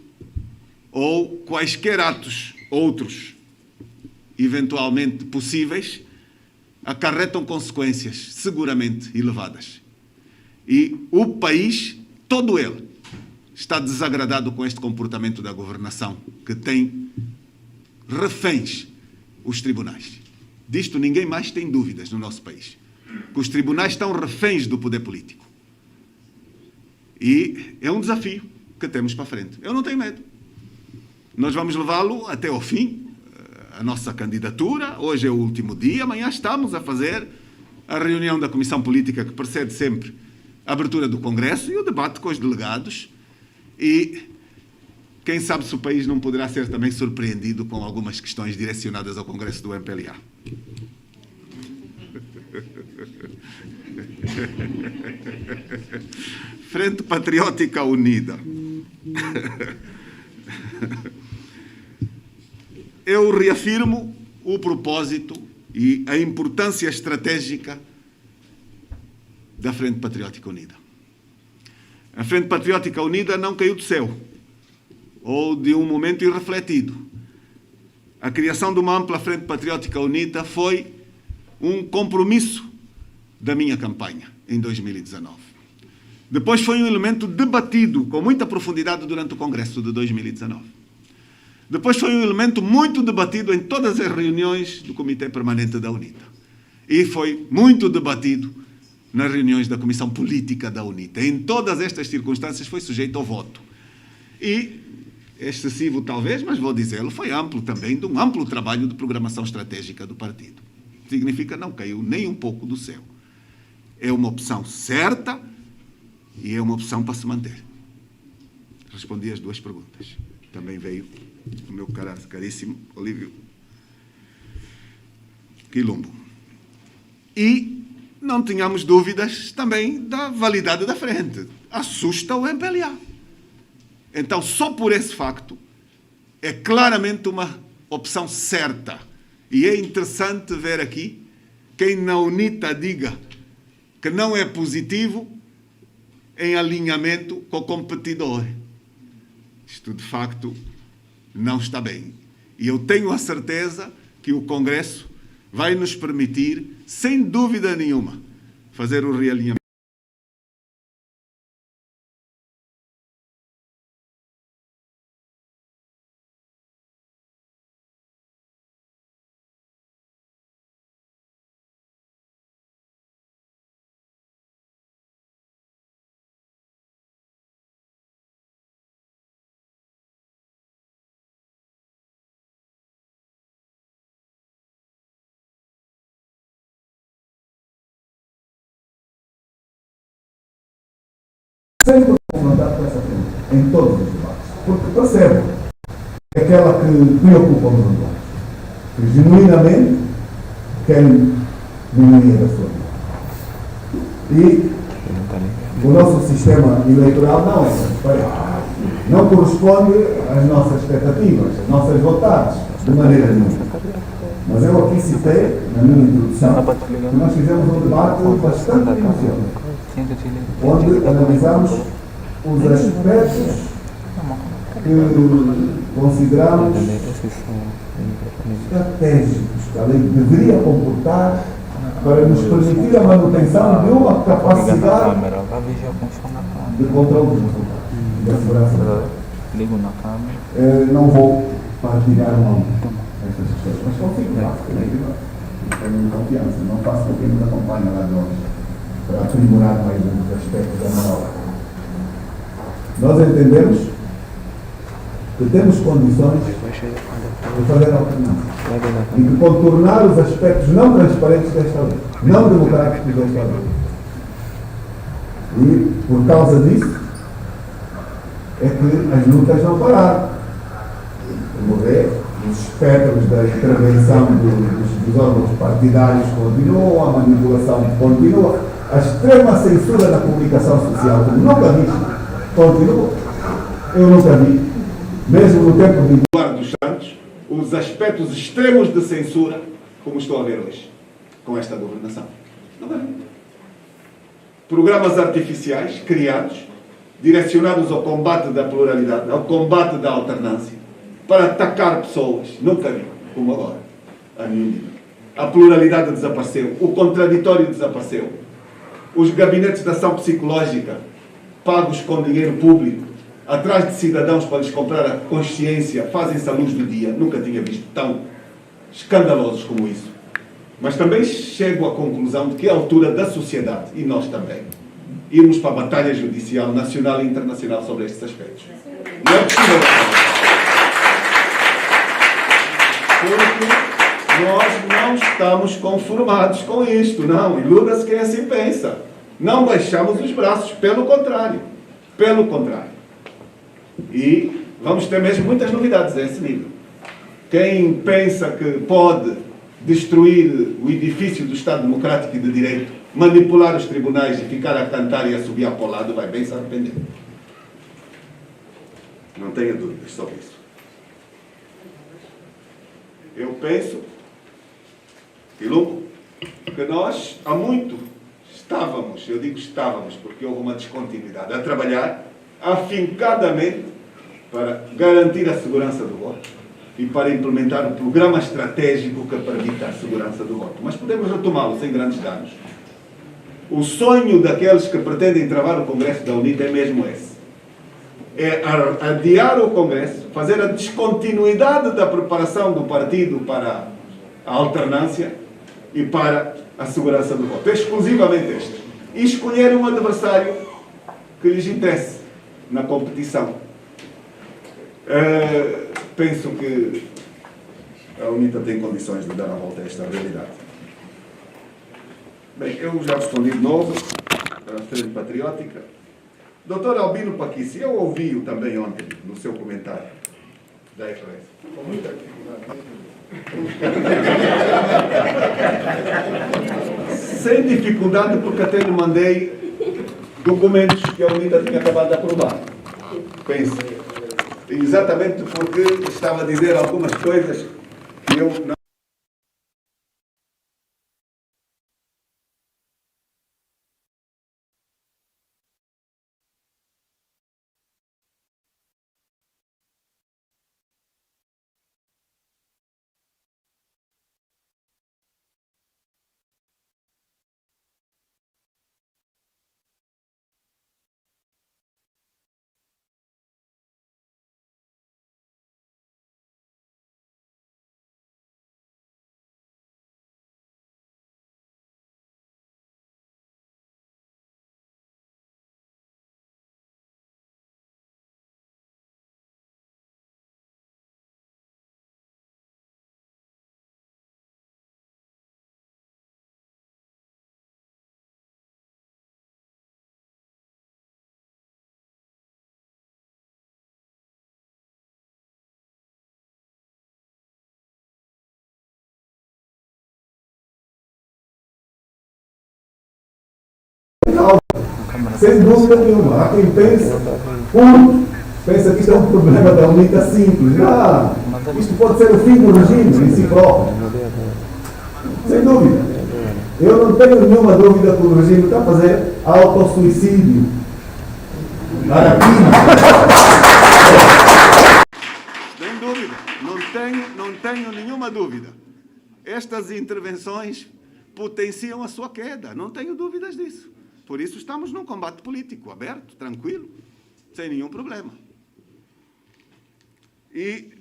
ou quaisquer atos outros, eventualmente possíveis, acarretam consequências seguramente elevadas. E o país, todo ele, está desagradado com este comportamento da governação, que tem reféns os tribunais. Disto ninguém mais tem dúvidas no nosso país. Que os tribunais estão reféns do poder político. E é um desafio que temos para frente. Eu não tenho medo. Nós vamos levá-lo até ao fim, a nossa candidatura. Hoje é o último dia, amanhã estamos a fazer a reunião da Comissão Política que precede sempre a abertura do Congresso e o debate com os delegados. E quem sabe se o país não poderá ser também surpreendido com algumas questões direcionadas ao Congresso do MPLA. Frente Patriótica Unida. Eu reafirmo o propósito e a importância estratégica da Frente Patriótica Unida. A Frente Patriótica Unida não caiu do céu, ou de um momento irrefletido. A criação de uma ampla Frente Patriótica Unida foi um compromisso da minha campanha, em 2019. Depois foi um elemento debatido com muita profundidade durante o Congresso de 2019. Depois foi um elemento muito debatido em todas as reuniões do Comitê Permanente da UNITA. E foi muito debatido nas reuniões da Comissão Política da UNITA. Em todas estas circunstâncias foi sujeito ao voto. E, excessivo talvez, mas vou dizê-lo, foi amplo também, de um amplo trabalho de programação estratégica do partido. Significa não caiu nem um pouco do céu. É uma opção certa e é uma opção para se manter. Respondi as duas perguntas. Também veio o meu caríssimo Olívio Quilombo. E não tínhamos dúvidas também da validade da frente. Assusta o MPLA. Então, só por esse facto, é claramente uma opção certa. E é interessante ver aqui quem na UNITA diga que não é positivo em alinhamento com o competidor. Isto, de facto, não está bem. E eu tenho a certeza que o Congresso vai nos permitir, sem dúvida nenhuma, fazer o realinhamento. Sempre confrontado com essa pergunta, em todos os debates. Porque percebo que aquela que preocupa os usuários, que genuinamente querem diminuir a sua vida. E o nosso sistema eleitoral não é satisfeito. Não corresponde às nossas expectativas, às nossas vontades, de maneira nenhuma. Mas eu aqui citei, na minha introdução, que nós fizemos um debate bastante emocionante, onde analisamos os aspectos que consideramos estratégicos que a lei deveria comportar para nos permitir a manutenção de uma capacidade de controle dos resultados e da segurança da lei. Ligo na câmera. Não vou partilhar o nome destas questões, mas confio, tenho confiança, não faço com quem nos acompanha lá de longe, para aprimorar mais um dos aspectos da moral. Nós entendemos que temos condições de fazer a alternância e de contornar os aspectos não transparentes desta lei, não democráticos desta lei. E, por causa disso, é que as lutas não pararam. Os espectros da intervenção dos órgãos partidários continuam, a manipulação continua, a extrema censura na comunicação social, como nunca vi, continua. Eu nunca vi, mesmo no tempo de Eduardo dos Santos, os aspectos extremos de censura, como estou a ver hoje, com esta governação. Não é? Programas artificiais criados, direcionados ao combate da pluralidade, ao combate da alternância, para atacar pessoas, nunca vi, como agora, a nenhum nível. A pluralidade desapareceu, o contraditório desapareceu, os gabinetes de ação psicológica, pagos com dinheiro público, atrás de cidadãos para lhes comprar a consciência, fazem-se à luz do dia. Nunca tinha visto tão escandalosos como isso. Mas também chego à conclusão de que é a altura da sociedade, e nós também, irmos para a batalha judicial nacional e internacional sobre estes aspectos. Não é possível. Porque nós não estamos conformados com isto, não. Iluda-se quem assim pensa. Não baixamos os braços, pelo contrário. Pelo contrário. E vamos ter mesmo muitas novidades a esse nível. Quem pensa que pode destruir o edifício do Estado Democrático e de Direito, manipular os tribunais e ficar a cantar e a subir para o lado, vai bem se arrepender. Não tenha dúvidas sobre isso. Eu penso, e louco, que nós há muito estávamos, eu digo estávamos porque houve uma descontinuidade, a trabalhar afincadamente para garantir a segurança do voto e para implementar um programa estratégico que permita a segurança do voto. Mas podemos retomá-lo sem grandes danos. O sonho daqueles que pretendem travar o Congresso da UNITA é mesmo esse. É adiar o Congresso, fazer a descontinuidade da preparação do partido para a alternância e para a segurança do voto. Exclusivamente este. E escolher um adversário que lhes interesse na competição. Penso que a UNITA tem condições de dar a volta a esta realidade. Bem, eu já respondi de novo, para ser patriótica. Dr. Albino Paquici, eu ouvi-o também ontem no seu comentário da RS. Com muita dificuldade. Sem dificuldade, porque até lhe mandei documentos que a UNITA tinha acabado de aprovar. Penso. Exatamente porque estava a dizer algumas coisas que eu não... Sem dúvida nenhuma. Há quem pensa que isto é um problema da UNITA simples. Não, isto pode ser o fim do regime em si próprio. Sem dúvida. Eu não tenho nenhuma dúvida que o regime está a fazer autossuicídio. Sem dúvida. Não tenho nenhuma dúvida. Estas intervenções potenciam a sua queda. Não tenho dúvidas disso. Por isso estamos num combate político, aberto, tranquilo, sem nenhum problema. E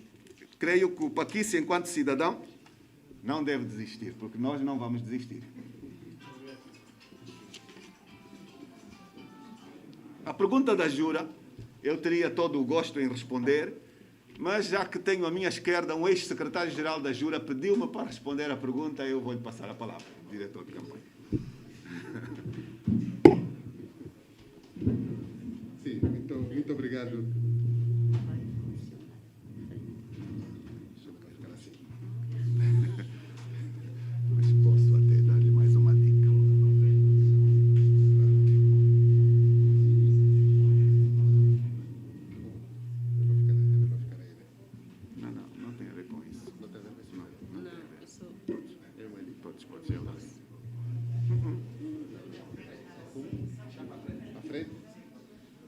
creio que o Patrício, enquanto cidadão, não deve desistir, porque nós não vamos desistir. A pergunta da Jura, eu teria todo o gosto em responder, mas já que tenho à minha esquerda um ex-secretário-geral da Jura, pediu-me para responder a pergunta, eu vou-lhe passar a palavra, diretor de campanha. Sim, muito obrigado. Mas posso até dar-lhe mais uma dica. Não tem a ver com isso. Não tem a ver com isso. Não, eu sou... Podes, eu faço. À frente?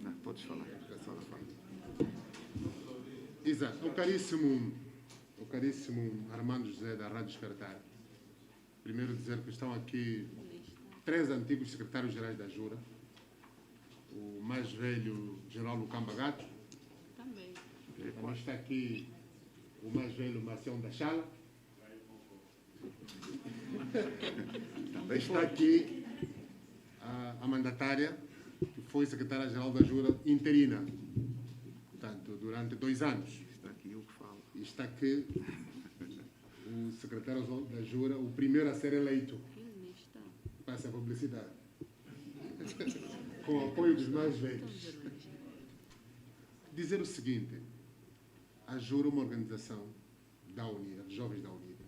Não, podes falar. Só fala. Exato. O caríssimo Armando José da Rádio Despertar. Primeiro dizer que estão aqui 3 antigos secretários-gerais da Jura. O mais velho, General Lucamba Gato. Também. Também está aqui o mais velho, Marcião da Chala. Também está aqui a mandatária, que foi secretária-geral da Jura interina, portanto, durante 2 anos. Está aqui o que fala. E está aqui o secretário da Jura, o primeiro a ser eleito. Ele está. Passa a publicidade. Com o apoio dos mais velhos. Dizer o seguinte: a Jura é uma organização da UNITA, de jovens da UNITA,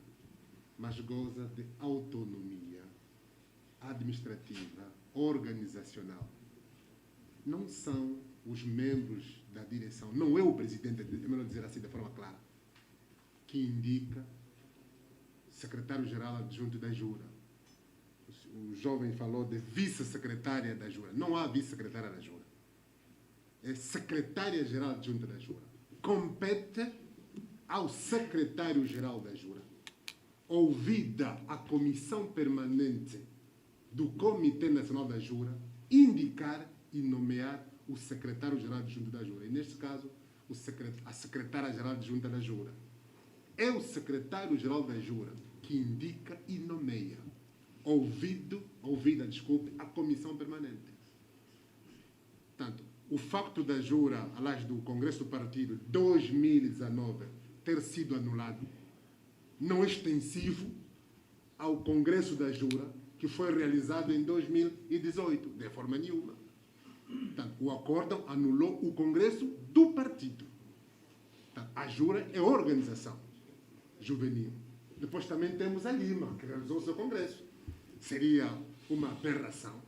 mas goza de autonomia administrativa, organizacional. Não são os membros da direção, não é o presidente, é melhor dizer assim de forma clara, que indica secretário-geral adjunto da Jura. O jovem falou de vice-secretária da Jura. Não há vice-secretária da Jura. É secretária-geral adjunta da Jura. Compete ao secretário-geral da Jura, ouvida a comissão permanente do Comitê Nacional da Jura, indicar e nomear o secretário-geral adjunto da Jura. E, neste caso, a secretária-geral adjunta da Jura. É o secretário-geral da Jura que indica e nomeia, ouvida, a comissão permanente. Portanto, o facto da Jura, aliás, do Congresso do Partido 2019 ter sido anulado, não é extensivo ao Congresso da Jura, que foi realizado em 2018, de forma nenhuma. Portanto, o acórdão anulou o Congresso do Partido. Portanto, a Jura é organização juvenil. Depois também temos a Lima, que realizou o seu Congresso. Seria uma aberração,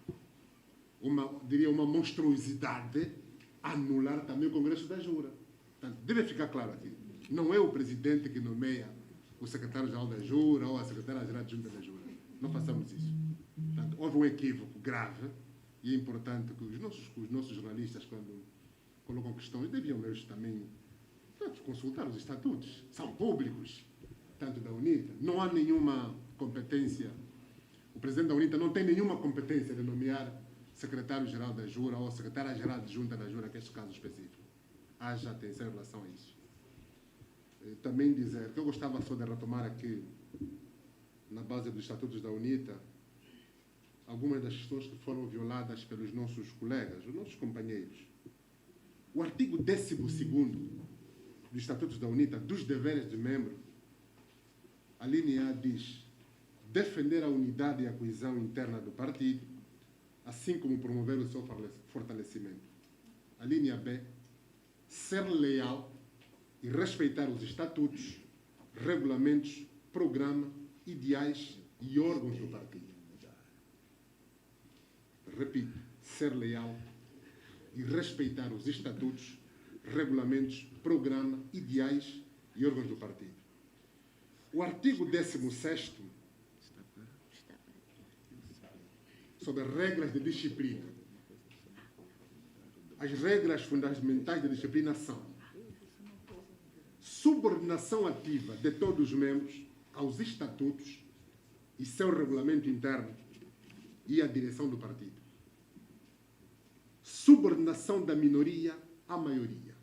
diria uma monstruosidade, anular também o Congresso da Jura. Portanto, deve ficar claro aqui. Não é o presidente que nomeia o secretário-geral da Jura ou a secretária-geral adjunta da Jura. Não façamos isso. Portanto, houve um equívoco grave e é importante que os nossos jornalistas, quando colocam questões, deviam mesmo também consultar os estatutos. São públicos, tanto da UNITA. Não há nenhuma competência. O presidente da UNITA não tem nenhuma competência de nomear secretário-geral da Jura ou secretária-geral adjunta da Jura, que é este caso específico. Haja atenção em relação a isso. Também dizer que eu gostava só de retomar aqui, na base dos estatutos da UNITA, algumas das questões que foram violadas pelos nossos colegas, os nossos companheiros. O artigo 12º dos estatutos da UNITA, dos deveres de membro, a linha A diz: defender a unidade e a coesão interna do partido, assim como promover o seu fortalecimento. A linha B, ser leal e respeitar os estatutos, regulamentos, programa, ideais e órgãos do partido. Repito, ser leal e respeitar os estatutos, regulamentos, programa, ideais e órgãos do partido. O artigo 16º, sobre regras de disciplina. As regras fundamentais de disciplina são subordinação ativa de todos os membros aos estatutos e seu regulamento interno e à direção do partido. subordinação da minoria à maioria.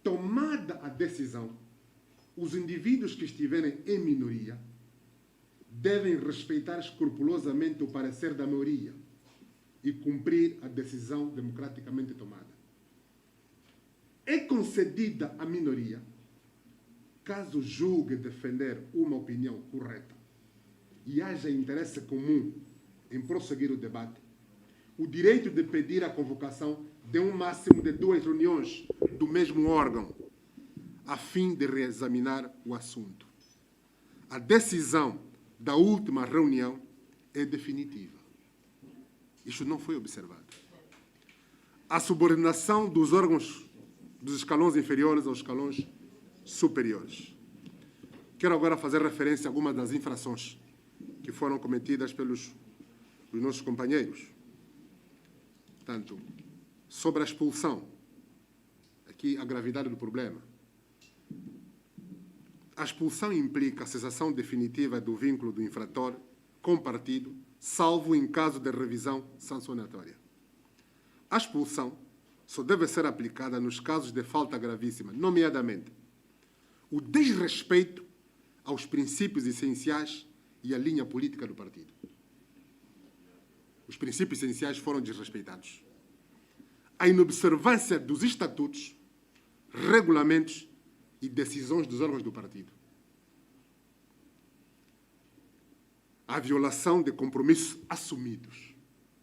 Tomada a decisão, os indivíduos que estiverem em minoria devem respeitar escrupulosamente o parecer da maioria e cumprir a decisão democraticamente tomada. É concedida à minoria, caso julgue defender uma opinião correta e haja interesse comum em prosseguir o debate, o direito de pedir a convocação de um máximo de 2 reuniões do mesmo órgão, a fim de reexaminar o assunto. A decisão da última reunião é definitiva. Isto não foi observado. A subordinação dos órgãos dos escalões inferiores aos escalões superiores. Quero agora fazer referência a algumas das infrações que foram cometidas pelos nossos companheiros. Portanto, sobre a expulsão, aqui a gravidade do problema. A expulsão implica a cessação definitiva do vínculo do infrator com o partido, salvo em caso de revisão sancionatória. A expulsão só deve ser aplicada nos casos de falta gravíssima, nomeadamente o desrespeito aos princípios essenciais e à linha política do partido. Os princípios essenciais foram desrespeitados. A inobservância dos estatutos, regulamentos e decisões dos órgãos do partido. A violação de compromissos assumidos.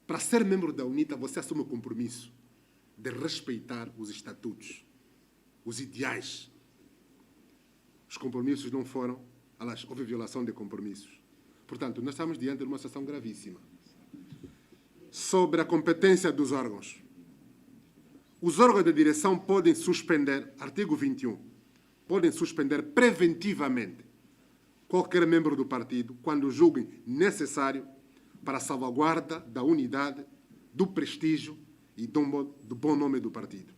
Para ser membro da UNITA, você assume o compromisso de respeitar os estatutos, os ideais. Os compromissos não foram, aliás, houve violação de compromissos. Portanto, nós estamos diante de uma situação gravíssima. Sobre a competência dos órgãos. Os órgãos de direção podem suspender, artigo 21, podem suspender preventivamente qualquer membro do partido quando julguem necessário para a salvaguarda da unidade, do prestígio e do bom nome do partido.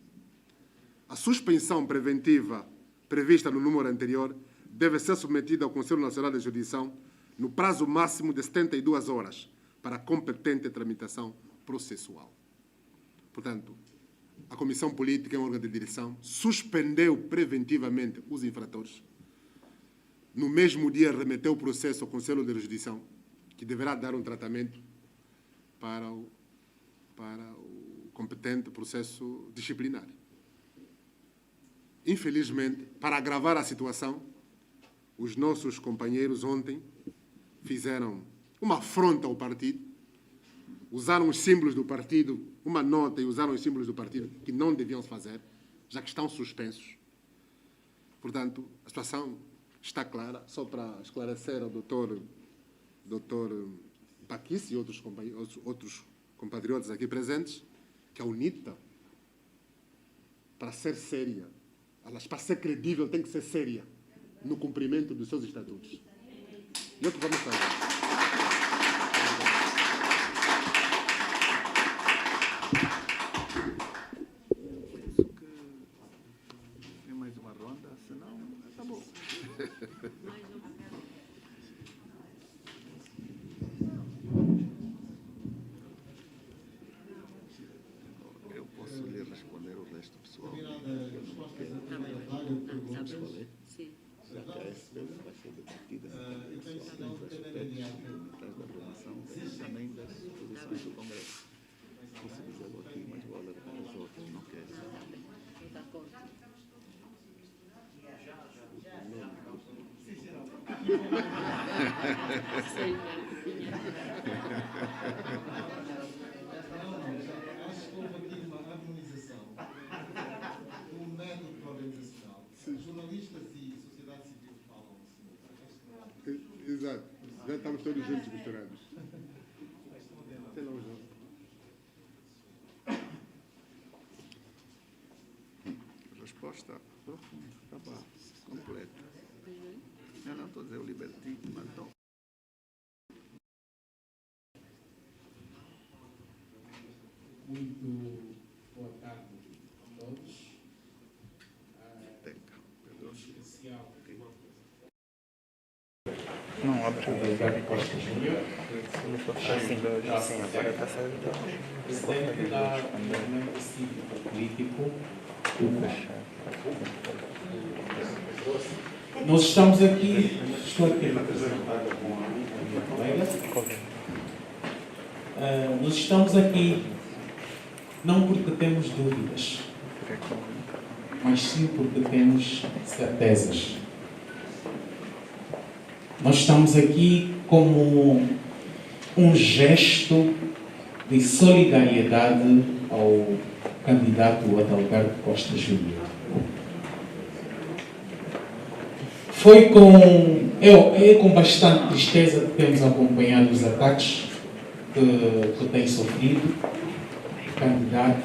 A suspensão preventiva prevista no número anterior deve ser submetida ao Conselho Nacional de Jurisdição no prazo máximo de 72 horas para a competente tramitação processual. Portanto, a Comissão Política, em órgão de direção, suspendeu preventivamente os infratores. No mesmo dia, remeteu o processo ao Conselho de Jurisdição, que deverá dar um tratamento para o competente processo disciplinar. Infelizmente, para agravar a situação, os nossos companheiros ontem fizeram uma afronta ao partido, usaram os símbolos do partido, uma nota e usaram os símbolos do partido que não deviam fazer, já que estão suspensos. Portanto, a situação está clara, só para esclarecer ao doutor Paquis e outros compatriotas aqui presentes, que a UNITA, para ser séria, para ser credível, tem que ser séria no cumprimento dos seus estatutos. E é o que vamos fazer. Tem mais uma ronda, senão acabou. Eu posso lhe responder o resto, pessoal. Sim. Já que a SPM vai ser debatida sobre os aspectos fundamentais da relação e também das posições do Congresso. Posso dizê-lo aqui, mas vou alertar os outros, não quero. Está contra. Acho que houve aqui uma harmonização. Um método organizacional. Jornalistas e sociedade civil falam assim. Exato. Já estamos todos juntos misturados. Sei lá, João. Resposta profunda, cabal, completa. Eu não estou a dizer o libertino, mas não. Muito boa tarde a todos. Tenca, Em especial Alberto Costa Júnior, presidente da movimento cívico político. Nós estamos aqui, estou aqui a representar com a minha colega. Nós estamos aqui não porque temos dúvidas, mas sim porque temos certezas. Nós estamos aqui como um gesto de solidariedade ao candidato Adalberto Costa Júnior. É com bastante tristeza que temos acompanhado os ataques que tem sofrido o candidato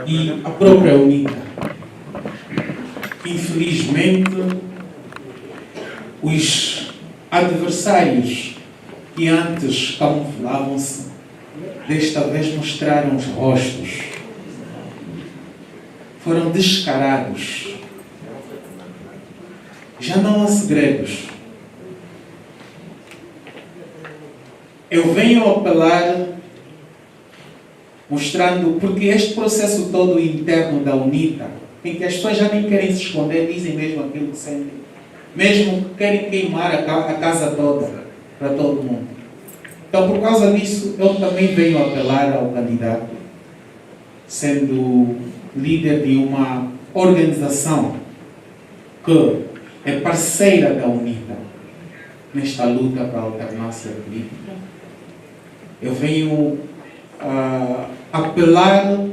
e a própria UNITA. Infelizmente, os adversários que antes camuflavam-se, desta vez mostraram os rostos. Foram descarados. Já não há segredos. Eu venho apelar, mostrando, porque este processo todo interno da UNITA, em que as pessoas já nem querem se esconder, dizem mesmo aquilo que sentem, mesmo que querem queimar a casa toda, para todo mundo. Então, por causa disso, eu também venho apelar ao candidato, sendo líder de uma organização que é parceira da UNITA nesta luta para a alternância política. Eu venho apelar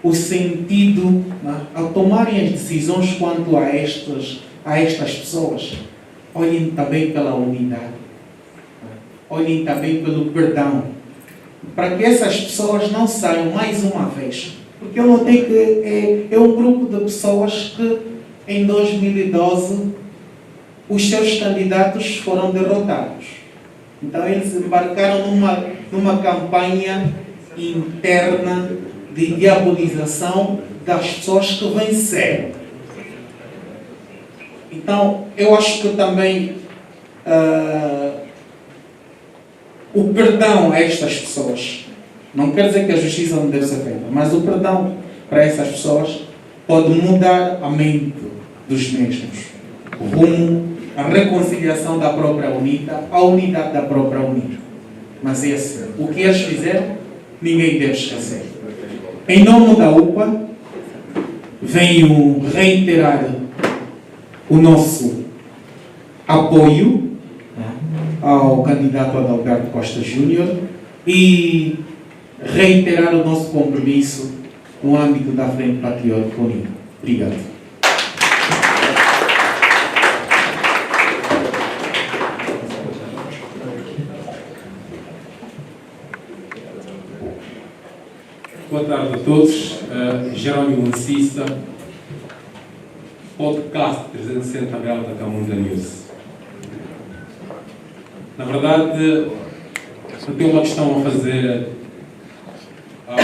o sentido, ao tomarem as decisões quanto a estas pessoas, olhem também pela unidade, olhem também pelo perdão, para que essas pessoas não saiam mais uma vez. Porque eu notei que é um grupo de pessoas que em 2012 os seus candidatos foram derrotados. Então eles embarcaram numa campanha interna de diabolização das pessoas que venceram. Então eu acho que também o perdão a estas pessoas, não quer dizer que a justiça não deve ser feita, mas o perdão para essas pessoas pode mudar a mente dos mesmos, rumo à reconciliação da própria UNITA, à unidade da própria UNITA. Mas o que eles fizeram, ninguém deve esquecer. Em nome da UPA, venho reiterar o nosso apoio ao candidato Adalberto Costa Júnior e reiterar o nosso compromisso no âmbito da Frente Patriótica Unida. Obrigado. Boa tarde a todos. Jerónimo Cissa, podcast 360 graus da Camunda News. Na verdade, eu tenho uma questão a fazer ao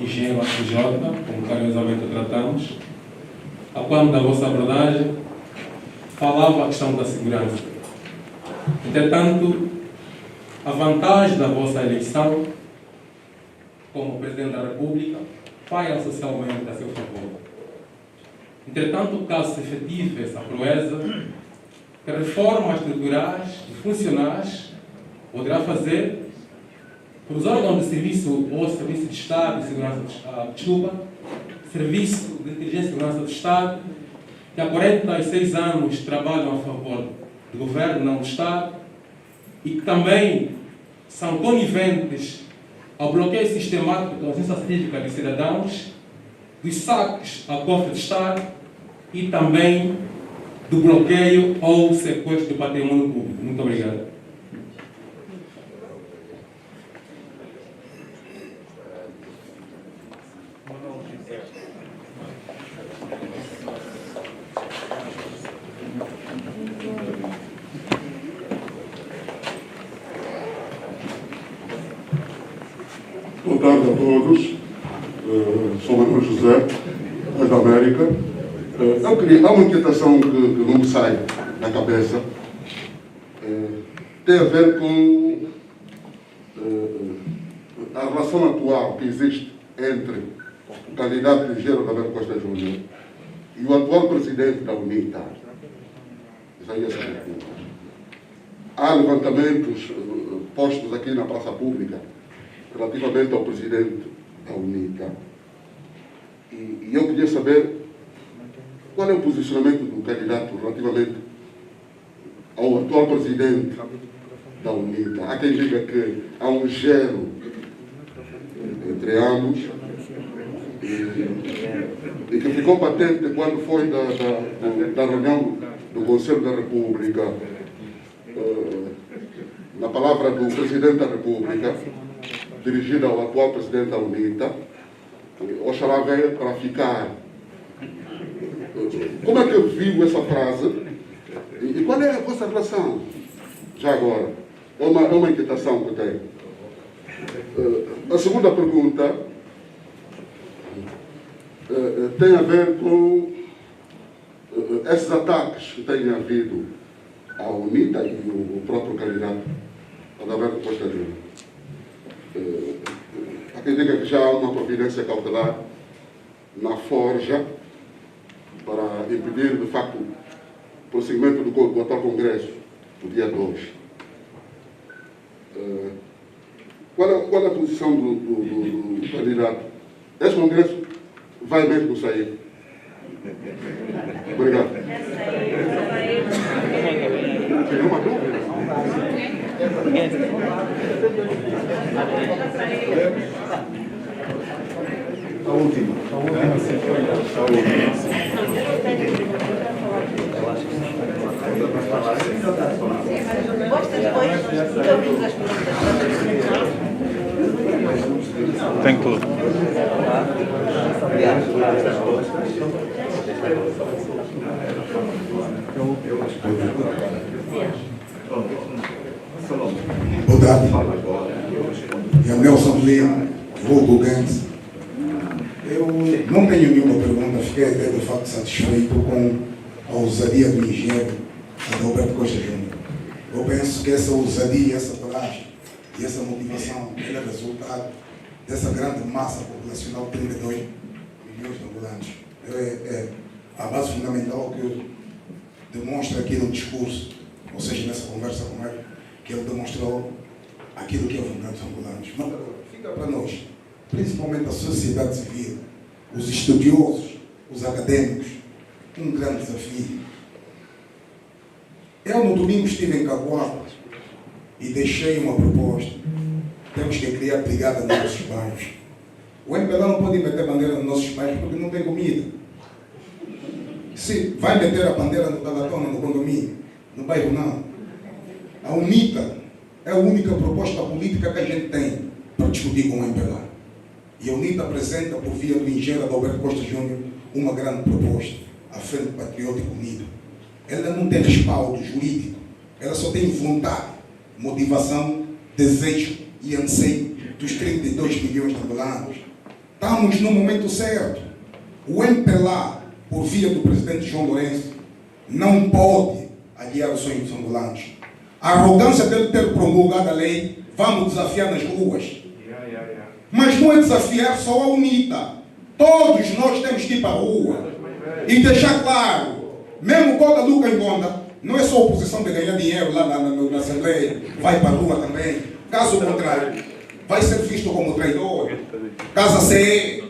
engenheiro ACJ, como carinhosamente o tratamos, a quando da vossa abordagem falava a questão da segurança. Entretanto, a vantagem da vossa eleição como Presidente da República paga socialmente a seu favor. Entretanto, caso se efetive essa proeza, que reformas estruturais e funcionais poderá fazer para os órgãos de serviço ou Serviço de Estado de Segurança Serviço de Inteligência e Segurança do Estado, que há 46 anos trabalham a favor do governo, não do Estado, e que também são coniventes ao bloqueio sistemático da ausência cívica de cidadãos, dos saques ao cofre de Estado e também do bloqueio ou sequestro do patrimônio público. Muito obrigado. Boa tarde a todos. Sou Manuel José, da América. Há uma inquietação que não me sai da cabeça. tem a ver com a relação atual que existe entre o candidato ligeiro Roberto Costa Júnior e o atual presidente da UNITA, Isaías Salvador. Há levantamentos postos aqui na praça pública relativamente ao presidente da UNITA. E eu queria saber qual é o posicionamento do candidato relativamente ao atual presidente da UNITA. Há quem diga que há um gelo entre ambos e que ficou patente quando foi da reunião do Conselho da República, na palavra do Presidente da República, dirigida ao atual Presidente da UNITA, Oxalá veio para ficar. Como é que eu vivo essa frase? E qual é a vossa relação? Já agora. É uma inquietação que eu tenho. A segunda pergunta tem a ver com esses ataques que têm havido à UNITA e o próprio candidato Adalberto Costa Júnior. Há quem diga que já há uma providência cautelar na Forja para impedir, de facto, o prosseguimento do atual Congresso, no dia 2. Qual é a posição do candidato? Esse Congresso vai mesmo sair? Obrigado. Tem uma dúvida? A última. Tem tudo. Boa tarde. É o Nelson Lima, vulgo Gantz. Eu não tenho nenhuma pergunta, fiquei até de facto satisfeito com a ousadia do engenheiro Adalberto Costa Júnior. Eu penso que essa ousadia, essa coragem e essa motivação é resultado dessa grande massa populacional de 32 milhões de angolanos. É a base fundamental que demonstra aqui no discurso, ou seja, nessa conversa com ele, que ele demonstrou aquilo que é a vontade dos angolanos. Mas fica para nós, principalmente a sociedade civil, os estudiosos, os acadêmicos, um grande desafio. Eu no domingo estive em Cacoaba e deixei uma proposta. Temos que criar brigada nos nossos bairros. O MPLA não pode meter bandeira nos nossos bairros porque não tem comida. Se vai meter a bandeira no Talatona, no condomínio, no bairro não. A UNITA é a única proposta política que a gente tem para discutir com o MPLA. E a UNITA apresenta, por via do engenheiro Adalberto Costa Júnior, uma grande proposta, a Frente Patriótica Unida. Ela não tem respaldo jurídico, ela só tem vontade, motivação, desejo e anseio dos 32 milhões de angolanos. Estamos no momento certo. O MPLA, por via do presidente João Lourenço, não pode aliar os sonhos dos angolanos. A arrogância dele ter promulgado a lei, vamos desafiar nas ruas. Mas não é desafiar só a UNITA. Todos nós temos que ir para a rua e deixar claro, mesmo quando a Luca Engonda, não é só a oposição de ganhar dinheiro lá na Assembleia, vai para a rua também. Caso contrário, vai ser visto como traidor. Casa CE,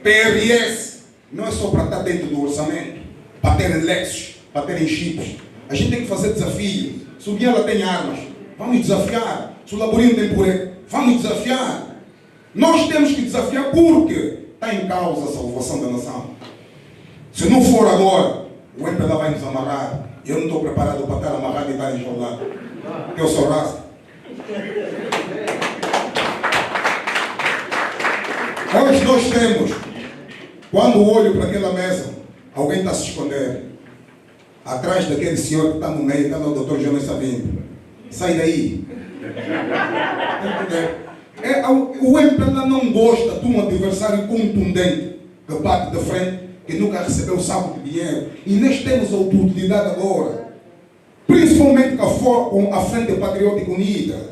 PRS, não é só para estar dentro do orçamento, para terem Lexus, para terem chips. A gente tem que fazer desafio. Se o Biela tem armas, vamos desafiar. Se o Laborino tem purê, vamos desafiar. Nós temos que desafiar porque está em causa a salvação da nação. Se não for agora, o MPLA vai nos amarrar. Eu não estou preparado para estar amarrado e estar enjaulado. Porque eu sou rasta. Hoje nós temos, quando olho para aquela mesa, alguém está a se esconder. Atrás daquele senhor que está no meio, está o Dr. Jonas Savimbi. Sai daí. O MPLA não gosta de um adversário contundente que bate de frente, que nunca recebeu saco de dinheiro. E nós temos a oportunidade agora. principalmente com a Frente Patriótica Unida.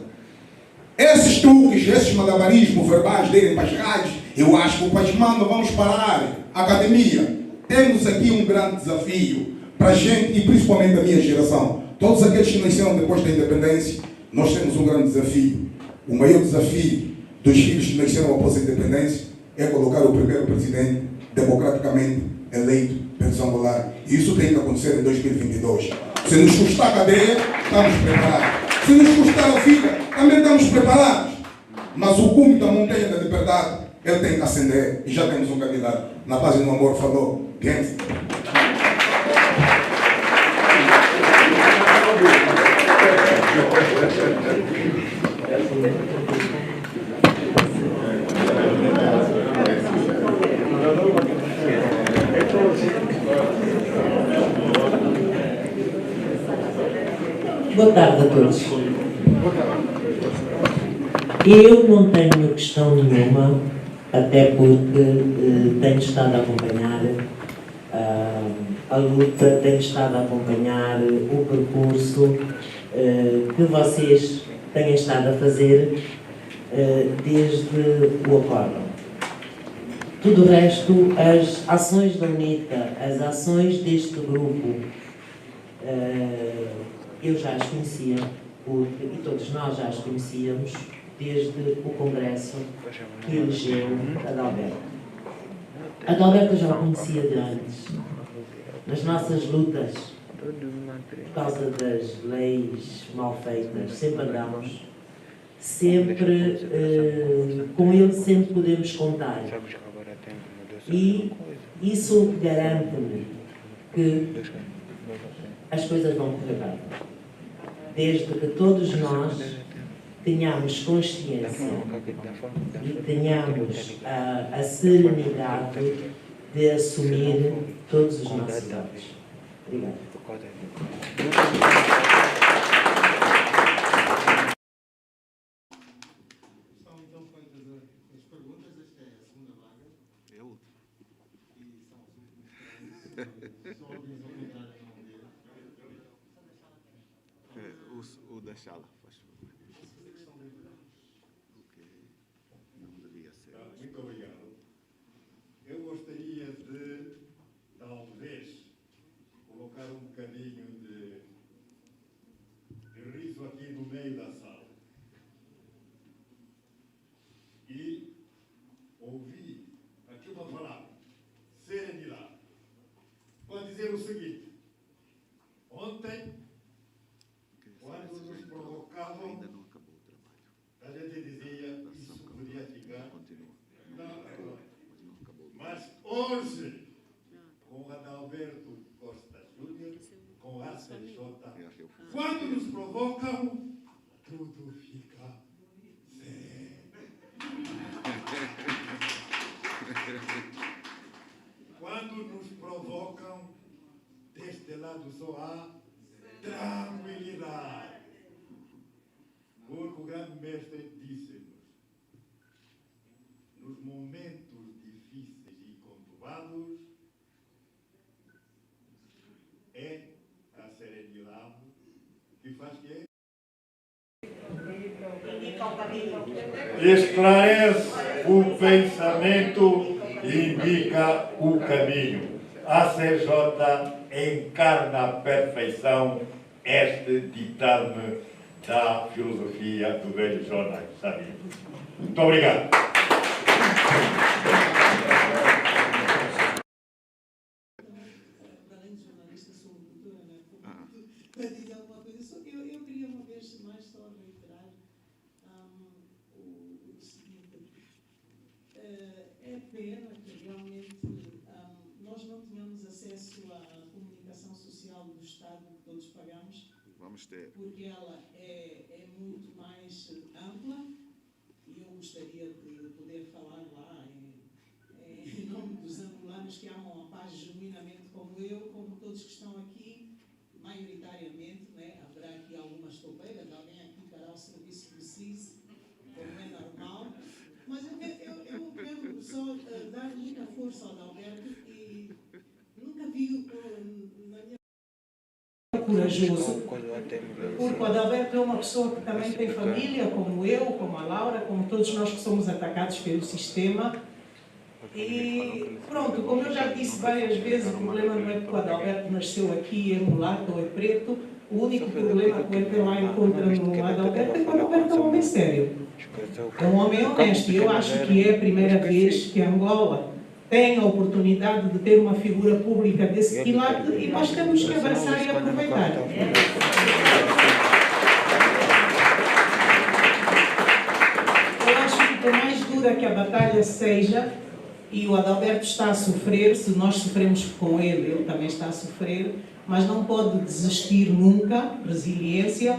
Esses truques, esses malabarismos verbais dele para as rádios, eu acho que o país manda, vamos parar. Academia, temos aqui um grande desafio para a gente e principalmente a minha geração. Todos aqueles que nasceram depois da independência, nós temos um grande desafio. O maior desafio dos filhos que nasceram após a independência é colocar o primeiro presidente democraticamente eleito pelo Angolar. E isso tem que acontecer em 2022. Se nos custar a cadeia, estamos preparados. Se nos custar a vida, também estamos preparados. Mas o cume da montanha da liberdade, ele tem que acender. E já temos um candidato. Na base do amor falou, gangster. Boa tarde a todos. Eu não tenho questão nenhuma, até porque tenho estado a acompanhar a luta, tenho estado a acompanhar o percurso que vocês têm estado a fazer desde o acórdão. Tudo o resto, as ações da UNITA, as ações deste grupo, eu já as conhecia, e todos nós já as conhecíamos, desde o Congresso que elegeu Adalberto. Adalberto eu já o conhecia de antes. Nas nossas lutas, por causa das leis mal feitas, sempre andamos, sempre com ele sempre podemos contar. E isso garante-me que as coisas vão correr bem. Desde que todos nós tenhamos consciência e tenhamos a serenidade de assumir todos os nossos atos. Obrigada. O da Chala, faz favor. Ok. Não devia ser. Muito obrigado. Eu gostaria de, talvez, colocar um bocadinho de riso aqui no meio da sala. E ouvir aqui uma palavra, serenidade. Vou dizer o seguinte: ontem, quando nos provocavam, a gente dizia isso podia ficar. Não. Mas hoje, com Adalberto Costa Júnior, com a CJ, quando nos provocam, tudo fica sério. Quando nos provocam, deste lado só há tranquilidade. Porque o grande mestre disse-nos, nos momentos difíceis e conturbados, é a serenidade que faz que esclarece o pensamento e indica o caminho. A CJ encarna à perfeição este ditame da filosofia do velho Jonas Savimbi. Muito obrigado. Além de jornalista, sou doutora, né? Para dizer alguma coisa, só que eu queria uma vez mais só reiterar o seguinte. É pena que realmente nós não tenhamos acesso à comunicação social do Estado que todos pagamos. Vamos ter. Porque ela é muito mais ampla e eu gostaria de poder falar lá em nome dos angolanos que amam a paz genuinamente como eu, como todos que estão aqui, maioritariamente, né? Haverá aqui algumas topeiras, alguém aqui dará o serviço que precise, como é normal, mas eu quero só dar muita força ao Adalberto e nunca vi na minha corajoso Porque o Adalberto é uma pessoa que também tem família, como eu, como a Laura, como todos nós que somos atacados pelo sistema. E pronto, como eu já disse várias vezes, o problema não é que o Adalberto nasceu aqui, é mulato ou é preto. O único problema que o MPLA encontra no Adalberto é que o Adalberto é um homem sério. É um homem honesto. E eu acho que é a primeira vez que Angola tem a oportunidade de ter uma figura pública desse quilate e nós temos que abraçar e aproveitar. Eu acho que por mais dura que a batalha seja, e o Adalberto está a sofrer, se nós sofremos com ele, ele também está a sofrer, mas não pode desistir nunca, resiliência,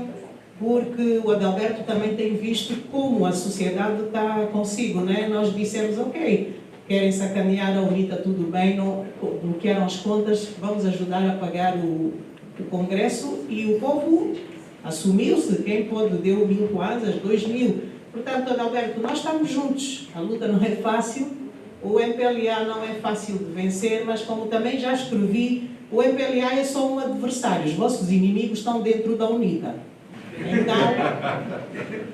porque o Adalberto também tem visto como a sociedade está consigo, né? Nós dissemos, ok, querem sacanear a UNITA, tudo bem, não querem as contas, vamos ajudar a pagar o Congresso, e o povo assumiu-se, quem pode deu 1.000 kwanzas, 2.000. Portanto, Adalberto, nós estamos juntos, a luta não é fácil, o MPLA não é fácil de vencer, mas como também já escrevi, o MPLA é só um adversário, os vossos inimigos estão dentro da UNITA. Então,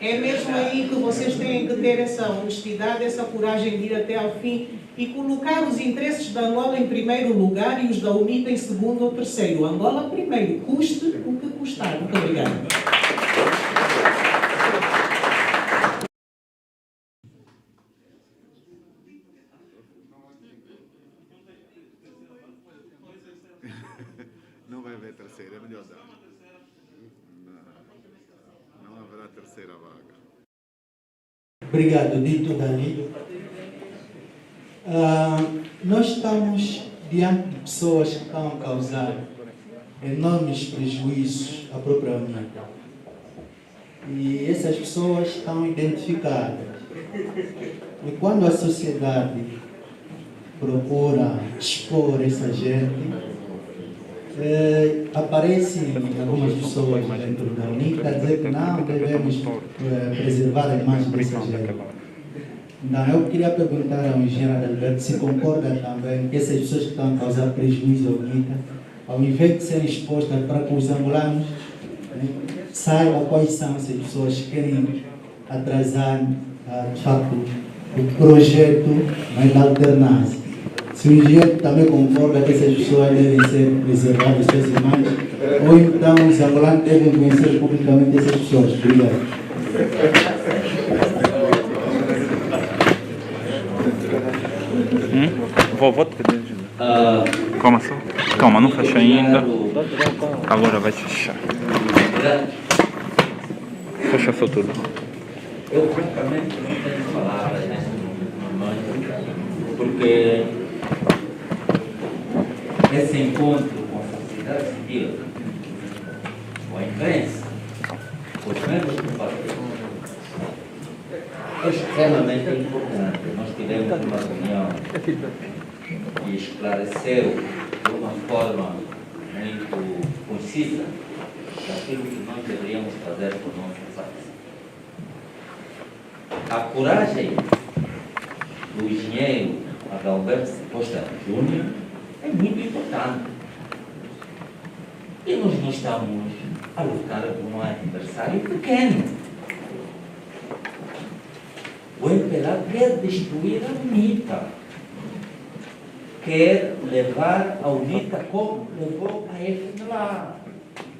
é mesmo aí que vocês têm que ter essa honestidade, essa coragem de ir até ao fim e colocar os interesses da Angola em primeiro lugar e os da UNITA em segundo ou terceiro. Angola primeiro, custe o que custar. Muito obrigada. Não vai haver terceira, é melhor dar. Não haverá terceira vaga. Obrigado, Dito Dani. Nós estamos diante de pessoas que estão a causar enormes prejuízos à própria UNITA. E essas pessoas estão identificadas. E quando a sociedade procura expor essa gente, aparecem algumas pessoas dentro da UNITA a dizer que não devemos preservar a imagem dessa gente. Então, eu queria perguntar ao engenheiro Adalberto se concorda também que essas pessoas que estão a causar prejuízo à UNITA, ao invés de serem expostas para que os angolanos saibam quais são essas pessoas que querem atrasar, de facto, o projeto da alternância. Se o engenheiro também concorda que essas pessoas devem ser preservadas, suas imagens, ou então os angolanos devem conhecer publicamente essas pessoas. Obrigado. Vovó te pedir ajuda. Calma só. Calma, não fecha ainda. Agora vai fechar. Fecha só tudo. Eu francamente não tenho palavras neste momento, porque esse encontro com a sociedade civil, com a imprensa, com os membros do partido, é extremamente importante. Nós tivemos uma reunião que esclareceu de uma forma muito concisa daquilo que nós deveríamos fazer por nossa satisfação. A coragem do engenheiro Adalberto Costa Júnior é muito importante. E nós não estamos a lutar por um adversário pequeno. O MPLA quer destruir a UNITA. Quer levar a UNITA como levou a FNLA.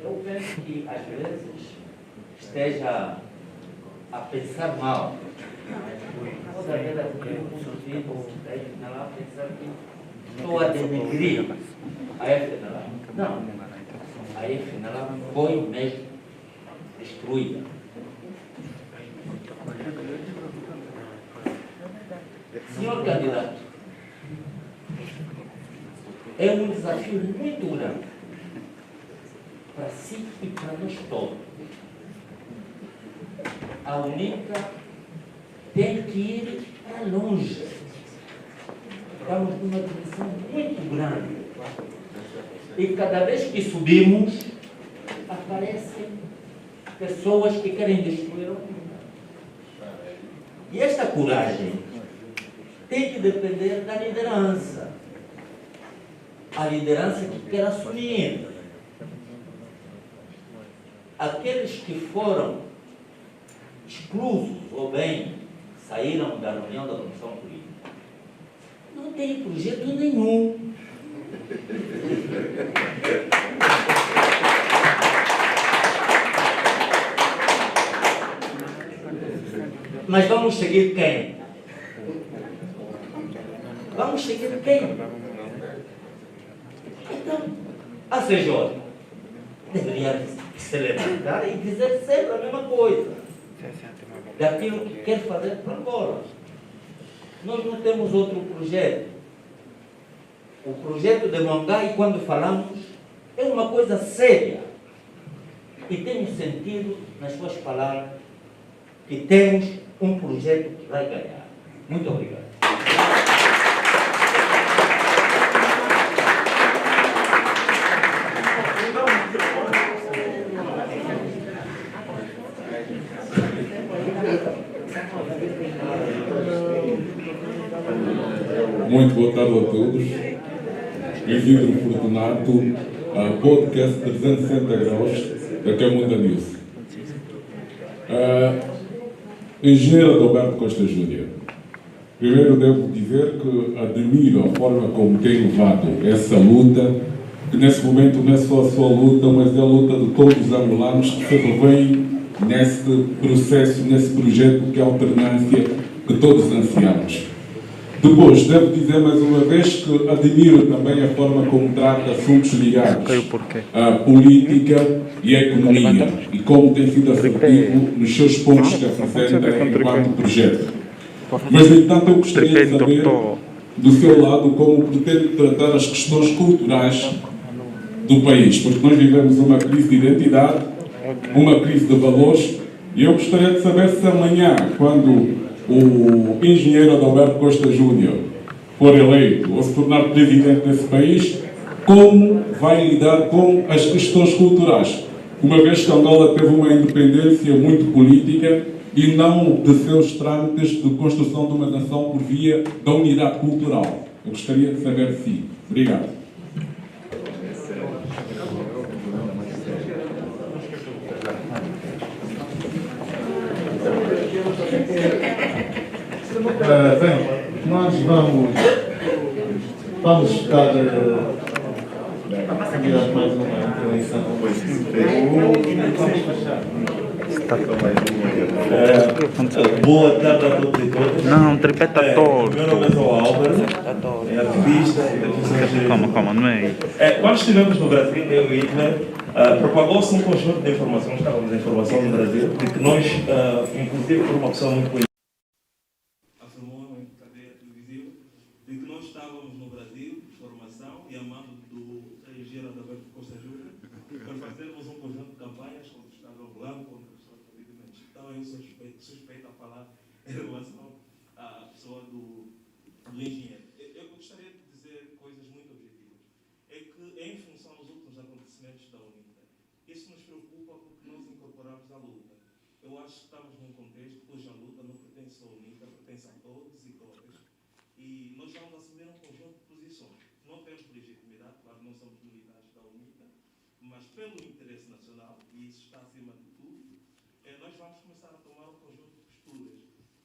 Eu penso que, às vezes, esteja a pensar mal. Toda vez que a FNLA pensar que estou a denegrir a FNLA. Não. A FNLA foi mesmo destruída. Senhor candidato, é um desafio muito grande para si e para nós todos. A UNITA tem que ir para longe. Estamos numa dimensão muito grande. E cada vez que subimos, aparecem pessoas que querem destruir a UNITA. E esta coragem tem que depender da liderança. A liderança que quer assumir. aqueles que foram exclusos ou bem saíram da reunião da Comissão Política não têm projeto nenhum. Mas vamos seguir quem? Vamos seguir quem? Então, a CJ deveria se levantar e dizer sempre a mesma coisa daquilo que quer fazer para Angola. Nós não temos outro projeto. O projeto de Mongai, quando falamos, é uma coisa séria. E temos sentido nas suas palavras que temos um projeto que vai ganhar. Muito obrigado. Muito boa tarde a todos. Bem-vindo, Fortunato, ao podcast 360 graus da Camunda News. Engenheiro Adalberto Costa Júnior. Primeiro devo dizer que admiro a forma como tem levado essa luta, que nesse momento não é só a sua luta, mas é a luta de todos os angolanos que se revêem nesse processo, nesse projeto que é a alternância que todos ansiamos. Depois, devo dizer mais uma vez que admiro também a forma como trata assuntos ligados à política e à economia e como tem sido assertivo nos seus pontos que apresenta enquanto projeto. Mas, no entanto, eu gostaria de saber do seu lado como pretende tratar as questões culturais do país, porque nós vivemos uma crise de identidade, uma crise de valores, e eu gostaria de saber se amanhã, quando o engenheiro Adalberto Costa Júnior for eleito ou se tornar presidente desse país, como vai lidar com as questões culturais, uma vez que Angola teve uma independência muito política e não de seus trâmites de construção de uma nação por via da unidade cultural. Eu gostaria de saber de si. Obrigado. Bem, nós vamos estar convidados mais uma intervenção. Vamos fechar. Boa tarde a todos e todas. Não, tripé está torto. Meu nome é João Álvaro, é ativista. Calma, não é aí. Quando estivemos no Brasil, eu e Hitler, propagou-se um conjunto de informações, estávamos em informação no Brasil, de que nós, inclusive por uma pessoa muito conhecida, afirmou em cadeia televisiva, de que nós estávamos no Brasil, formação, e a mando do engenheiro Adalberto Costa Júnior, para fazermos um conjunto de campanhas contra o Estado angolano, contra os Estados Unidos. Então eu suspeito a falar em relação à pessoa do engenheiro. Eu gostaria de dizer coisas muito objetivas. É que, em função dos últimos acontecimentos da UNITA, isso nos preocupa porque nós incorporamos a luta. Eu acho que estamos num contexto cuja luta não pertence à UNITA, pertence a todos e todas. E nós vamos assumir um conjunto de posições. Não temos legitimidade, claro, não somos militares da UNITA, mas pelo interesse nacional, e isso está acima de tudo, nós vamos começar a tomar um conjunto de posturas.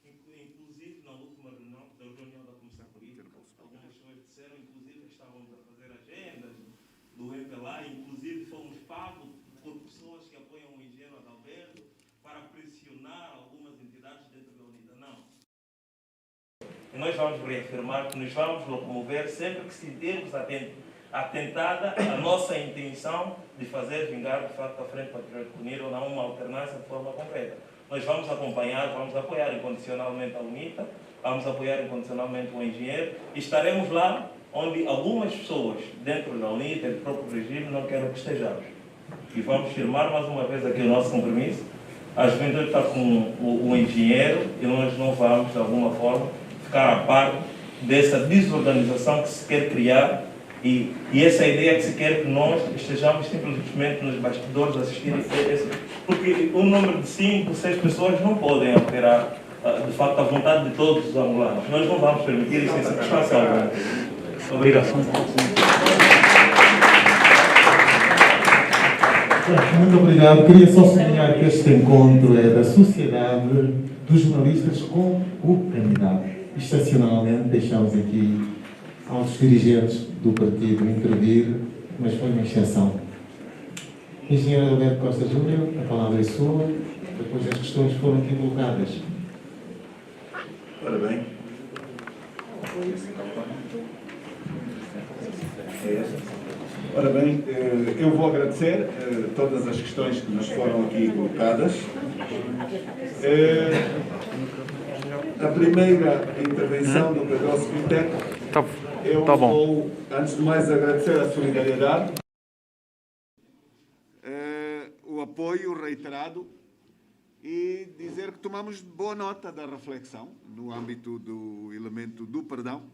Inclusive, na última reunião da Comissão Política, algumas pessoas disseram, inclusive, que estávamos a fazer agendas do MPLA, inclusive fomos pagos por pessoas que apoiam o engenheiro Adalberto para pressionar algumas entidades dentro da UNITA. Não. E nós vamos reafirmar que nos vamos locomover sempre que sentirmos atentada a nossa intenção de fazer vingar, de facto, a Frente Patriótica Unida ou não uma alternância de forma concreta. Nós vamos acompanhar, vamos apoiar incondicionalmente a UNITA, vamos apoiar incondicionalmente o engenheiro e estaremos lá onde algumas pessoas dentro da UNITA e do próprio regime não querem que estejamos. E vamos firmar mais uma vez aqui o nosso compromisso. A juventude está com o engenheiro e nós não vamos, de alguma forma, ficar a par dessa desorganização que se quer criar e essa ideia que se quer que nós estejamos simplesmente nos bastidores a assistir isso, porque um número de 5, 6 pessoas não podem alterar, de facto, a vontade de todos os angolanos. Nós não vamos permitir isso em satisfação. Obrigado. Muito obrigado. Queria só sublinhar que este encontro é da Sociedade dos Jornalistas com o candidato. Excepcionalmente, deixamos aqui aos dirigentes do partido intervir, mas foi uma exceção. Engenheiro Alberto Costa Júnior, a palavra é sua, depois as questões foram aqui colocadas. Ora bem. Ora bem, eu vou agradecer todas as questões que nos foram aqui colocadas. A primeira intervenção do Pedroso Quinteto, eu vou, antes de mais, agradecer a solidariedade, o apoio reiterado e dizer que tomamos boa nota da reflexão no âmbito do elemento do perdão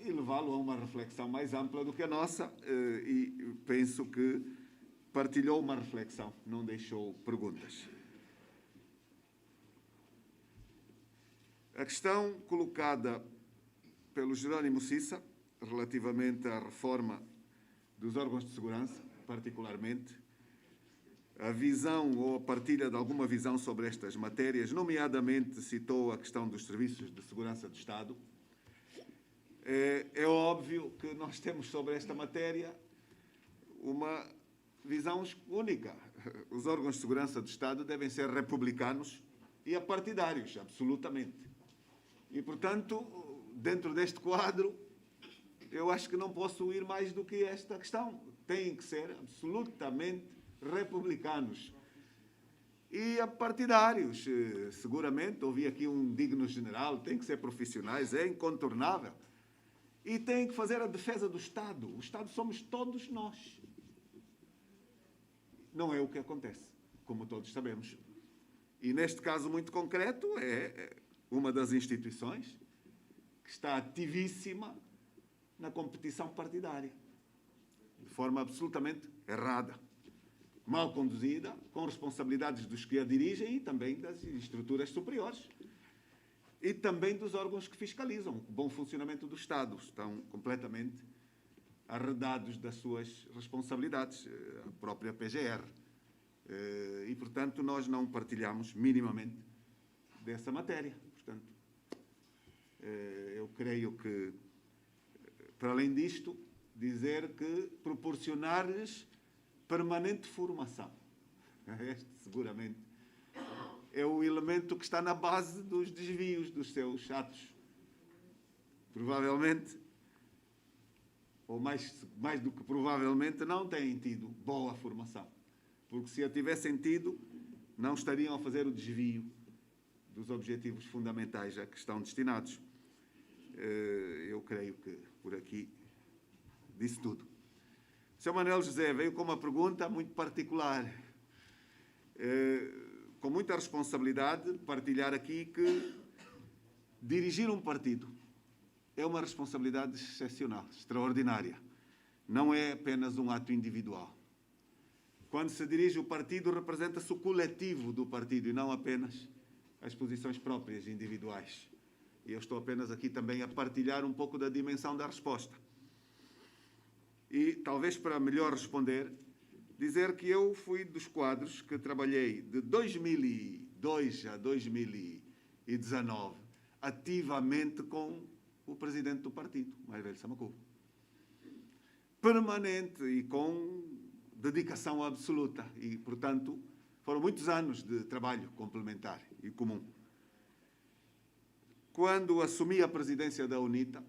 e levá-lo a uma reflexão mais ampla do que a nossa e penso que partilhou uma reflexão, não deixou perguntas. A questão colocada pelo Jerónimo Cissa, relativamente à reforma dos órgãos de segurança, particularmente, a visão ou a partilha de alguma visão sobre estas matérias, nomeadamente citou a questão dos serviços de segurança do Estado. É óbvio que nós temos sobre esta matéria uma visão única. Os órgãos de segurança do Estado devem ser republicanos e apartidários, absolutamente. E, portanto, dentro deste quadro, eu acho que não posso ir mais do que esta questão. Têm que ser absolutamente republicanos e apartidários. Seguramente, ouvi aqui um digno general, tem que ser profissionais, é incontornável. E têm que fazer a defesa do Estado. O Estado somos todos nós. Não é o que acontece, como todos sabemos. E neste caso muito concreto, é uma das instituições que está ativíssima na competição partidária, de forma absolutamente errada, mal conduzida, com responsabilidades dos que a dirigem e também das estruturas superiores. E também dos órgãos que fiscalizam o bom funcionamento do Estado. Estão completamente arredados das suas responsabilidades, a própria PGR. E, portanto, nós não partilhamos minimamente dessa matéria. Portanto, eu creio que, para além disto, dizer que proporcionar-lhes permanente formação. Este, seguramente, é o elemento que está na base dos desvios dos seus atos. Provavelmente, ou mais do que provavelmente, não têm tido boa formação. Porque se a tivessem tido, não estariam a fazer o desvio dos objetivos fundamentais a que estão destinados. Eu creio que por aqui disse tudo. O Sr. Manuel José veio com uma pergunta muito particular. Com muita responsabilidade, partilhar aqui que dirigir um partido é uma responsabilidade excepcional, extraordinária. Não é apenas um ato individual. Quando se dirige o partido, representa-se o coletivo do partido e não apenas as posições próprias individuais. E eu estou apenas aqui também a partilhar um pouco da dimensão da resposta. E, talvez para melhor responder, dizer que eu fui dos quadros que trabalhei de 2002 a 2019 ativamente com o presidente do partido, Mais Velho Samacubo. Permanente e com dedicação absoluta. E, portanto, foram muitos anos de trabalho complementar e comum. Quando assumi a presidência da UNITA,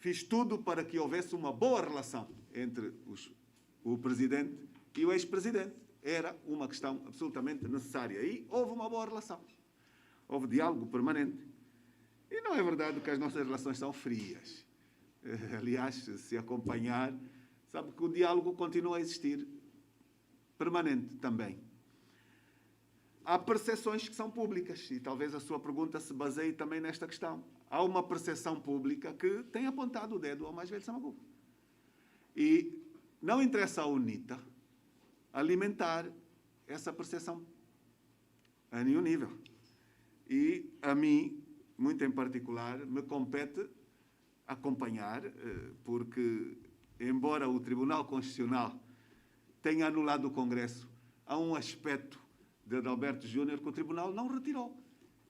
fiz tudo para que houvesse uma boa relação entre o presidente e o ex-presidente. Era uma questão absolutamente necessária. E houve uma boa relação. Houve diálogo permanente. E não é verdade que as nossas relações são frias. Aliás, se acompanhar, sabe que o diálogo continua a existir. Permanente também. Há percepções que são públicas. E talvez a sua pergunta se baseie também nesta questão. Há uma percepção pública que tem apontado o dedo ao Mais Velho Samacubo. E não interessa à UNITA alimentar essa percepção a nenhum nível. E a mim, muito em particular, me compete acompanhar, porque, embora o Tribunal Constitucional tenha anulado o Congresso, há um aspecto de Adalberto Júnior que o Tribunal não retirou,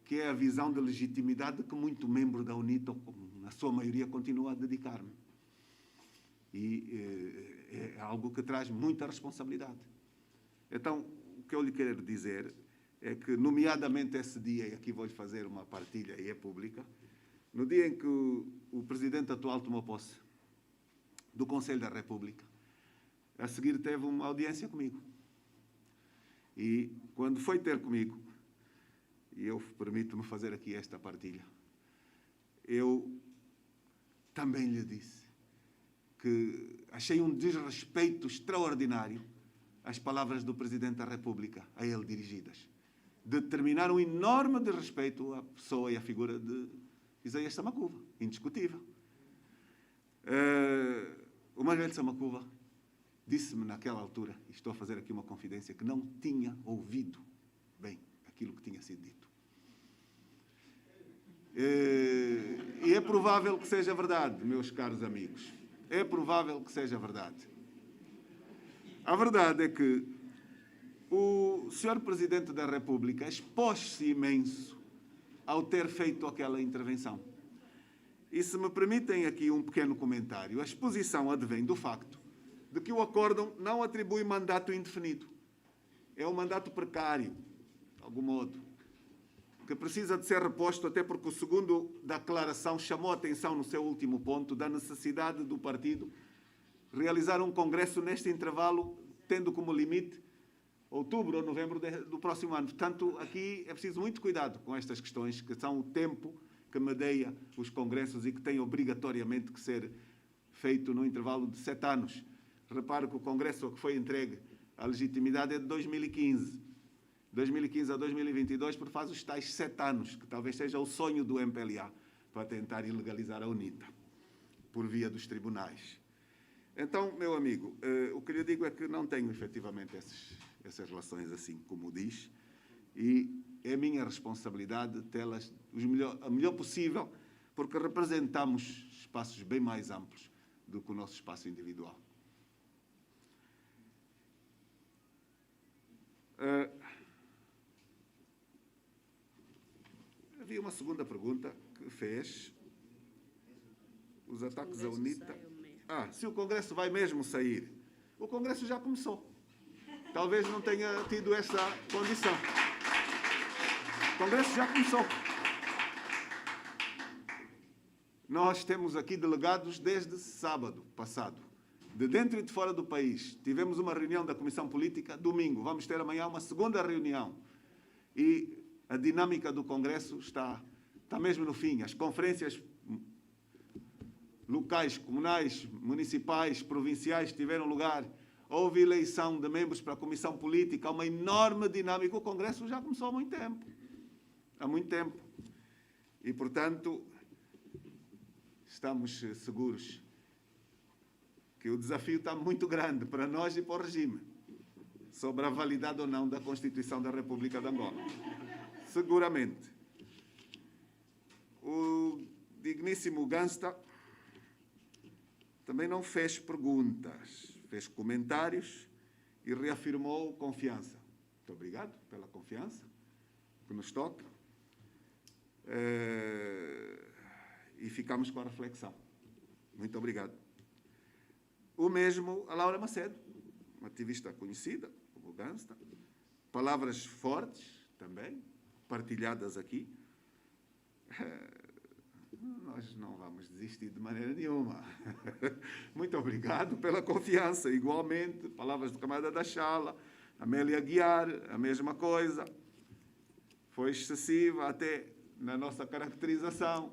que é a visão de legitimidade que muito membro da UNITA, na sua maioria, continua a dedicar-me. E é algo que traz muita responsabilidade. Então, o que eu lhe quero dizer é que, nomeadamente esse dia, e aqui vou-lhe fazer uma partilha e é pública, no dia em que o Presidente atual tomou posse do Conselho da República, a seguir teve uma audiência comigo. E quando foi ter comigo, e eu permito-me fazer aqui esta partilha, eu também lhe disse que achei um desrespeito extraordinário às palavras do Presidente da República, a ele dirigidas. Determinar um enorme desrespeito à pessoa e à figura de Isaías Samakuva, indiscutível. O Manuel Samakuva disse-me naquela altura, e estou a fazer aqui uma confidência, que não tinha ouvido bem aquilo que tinha sido dito. E é provável que seja verdade, meus caros amigos. É provável que seja verdade. A verdade é que o Sr. Presidente da República expôs-se imenso ao ter feito aquela intervenção. E se me permitem aqui um pequeno comentário, a exposição advém do facto de que o acórdão não atribui mandato indefinido. É um mandato precário, de algum modo, que precisa de ser reposto, até porque o segundo da declaração chamou a atenção no seu último ponto da necessidade do partido realizar um congresso neste intervalo, tendo como limite outubro ou novembro do próximo ano. Portanto, aqui é preciso muito cuidado com estas questões, que são o tempo que medeia os congressos e que tem obrigatoriamente que ser feito no intervalo de 7 anos. Repare que o congresso a que foi entregue a legitimidade é de 2015. 2015 a 2022, porque faz os tais 7 anos, que talvez seja o sonho do MPLA, para tentar ilegalizar a UNITA, por via dos tribunais. Então, meu amigo, o que lhe digo é que não tenho, efetivamente, essas relações assim como diz, e é minha responsabilidade tê-las a melhor possível, porque representamos espaços bem mais amplos do que o nosso espaço individual. Havia uma segunda pergunta que fez. Os ataques à UNITA. Se o Congresso vai mesmo sair. O Congresso já começou. Talvez não tenha tido essa condição. O Congresso já começou. Nós temos aqui delegados desde sábado passado, de dentro e de fora do país. Tivemos uma reunião da Comissão Política domingo. Vamos ter amanhã uma segunda reunião. E a dinâmica do Congresso está mesmo no fim. As conferências locais, comunais, municipais, provinciais tiveram lugar. Houve eleição de membros para a Comissão Política, uma enorme dinâmica. O Congresso já começou há muito tempo. Há muito tempo. E, portanto, estamos seguros que o desafio está muito grande para nós e para o regime, sobre a validade ou não da Constituição da República de Angola. Seguramente. O digníssimo Gansta também não fez perguntas, fez comentários e reafirmou confiança. Muito obrigado pela confiança que nos toca. E ficamos com a reflexão. Muito obrigado. O mesmo a Laura Macedo, uma ativista conhecida, como Gansta. Palavras fortes também, partilhadas aqui. Nós não vamos desistir de maneira nenhuma. Muito obrigado pela confiança. Igualmente, palavras do camarada da Chala, Amélia Guiar, a mesma coisa. Foi excessiva até na nossa caracterização.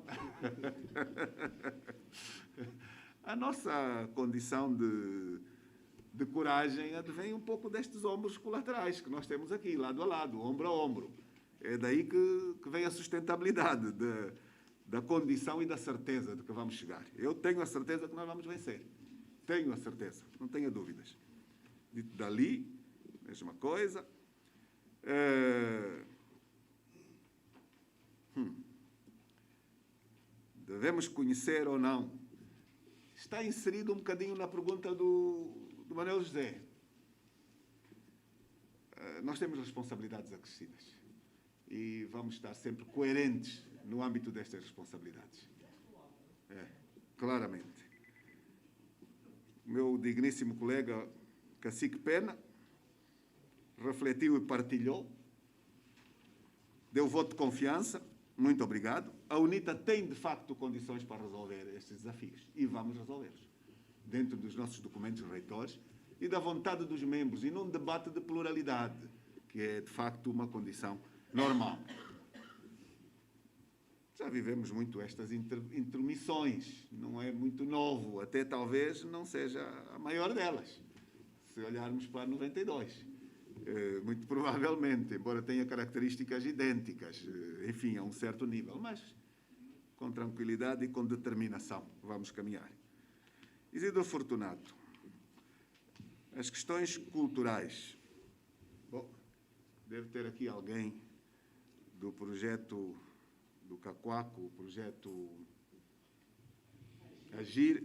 A nossa condição de coragem advém um pouco destes ombros colaterais que nós temos aqui, lado a lado, ombro a ombro. É daí que vem a sustentabilidade da condição e da certeza de que vamos chegar. Eu tenho a certeza que nós vamos vencer. Tenho a certeza, não tenha dúvidas. Dito dali, mesma coisa. Devemos conhecer ou não? Está inserido um bocadinho na pergunta do Manuel José. nós temos responsabilidades acrescidas e vamos estar sempre coerentes no âmbito destas responsabilidades. Claramente. O meu digníssimo colega Cacique Pena refletiu e partilhou, deu voto de confiança, muito obrigado. A UNITA tem, de facto, condições para resolver estes desafios e vamos resolvê-los, dentro dos nossos documentos reitores e da vontade dos membros, e num debate de pluralidade, que é, de facto, uma condição normal. Já vivemos muito estas intermissões, não é muito novo, até talvez não seja a maior delas, se olharmos para 92. Muito provavelmente, embora tenha características idênticas, enfim, a um certo nível, mas com tranquilidade e com determinação vamos caminhar. Isidro Fortunato, as questões culturais. Bom, deve ter aqui alguém do projeto do Cacoaco, o projeto Agir.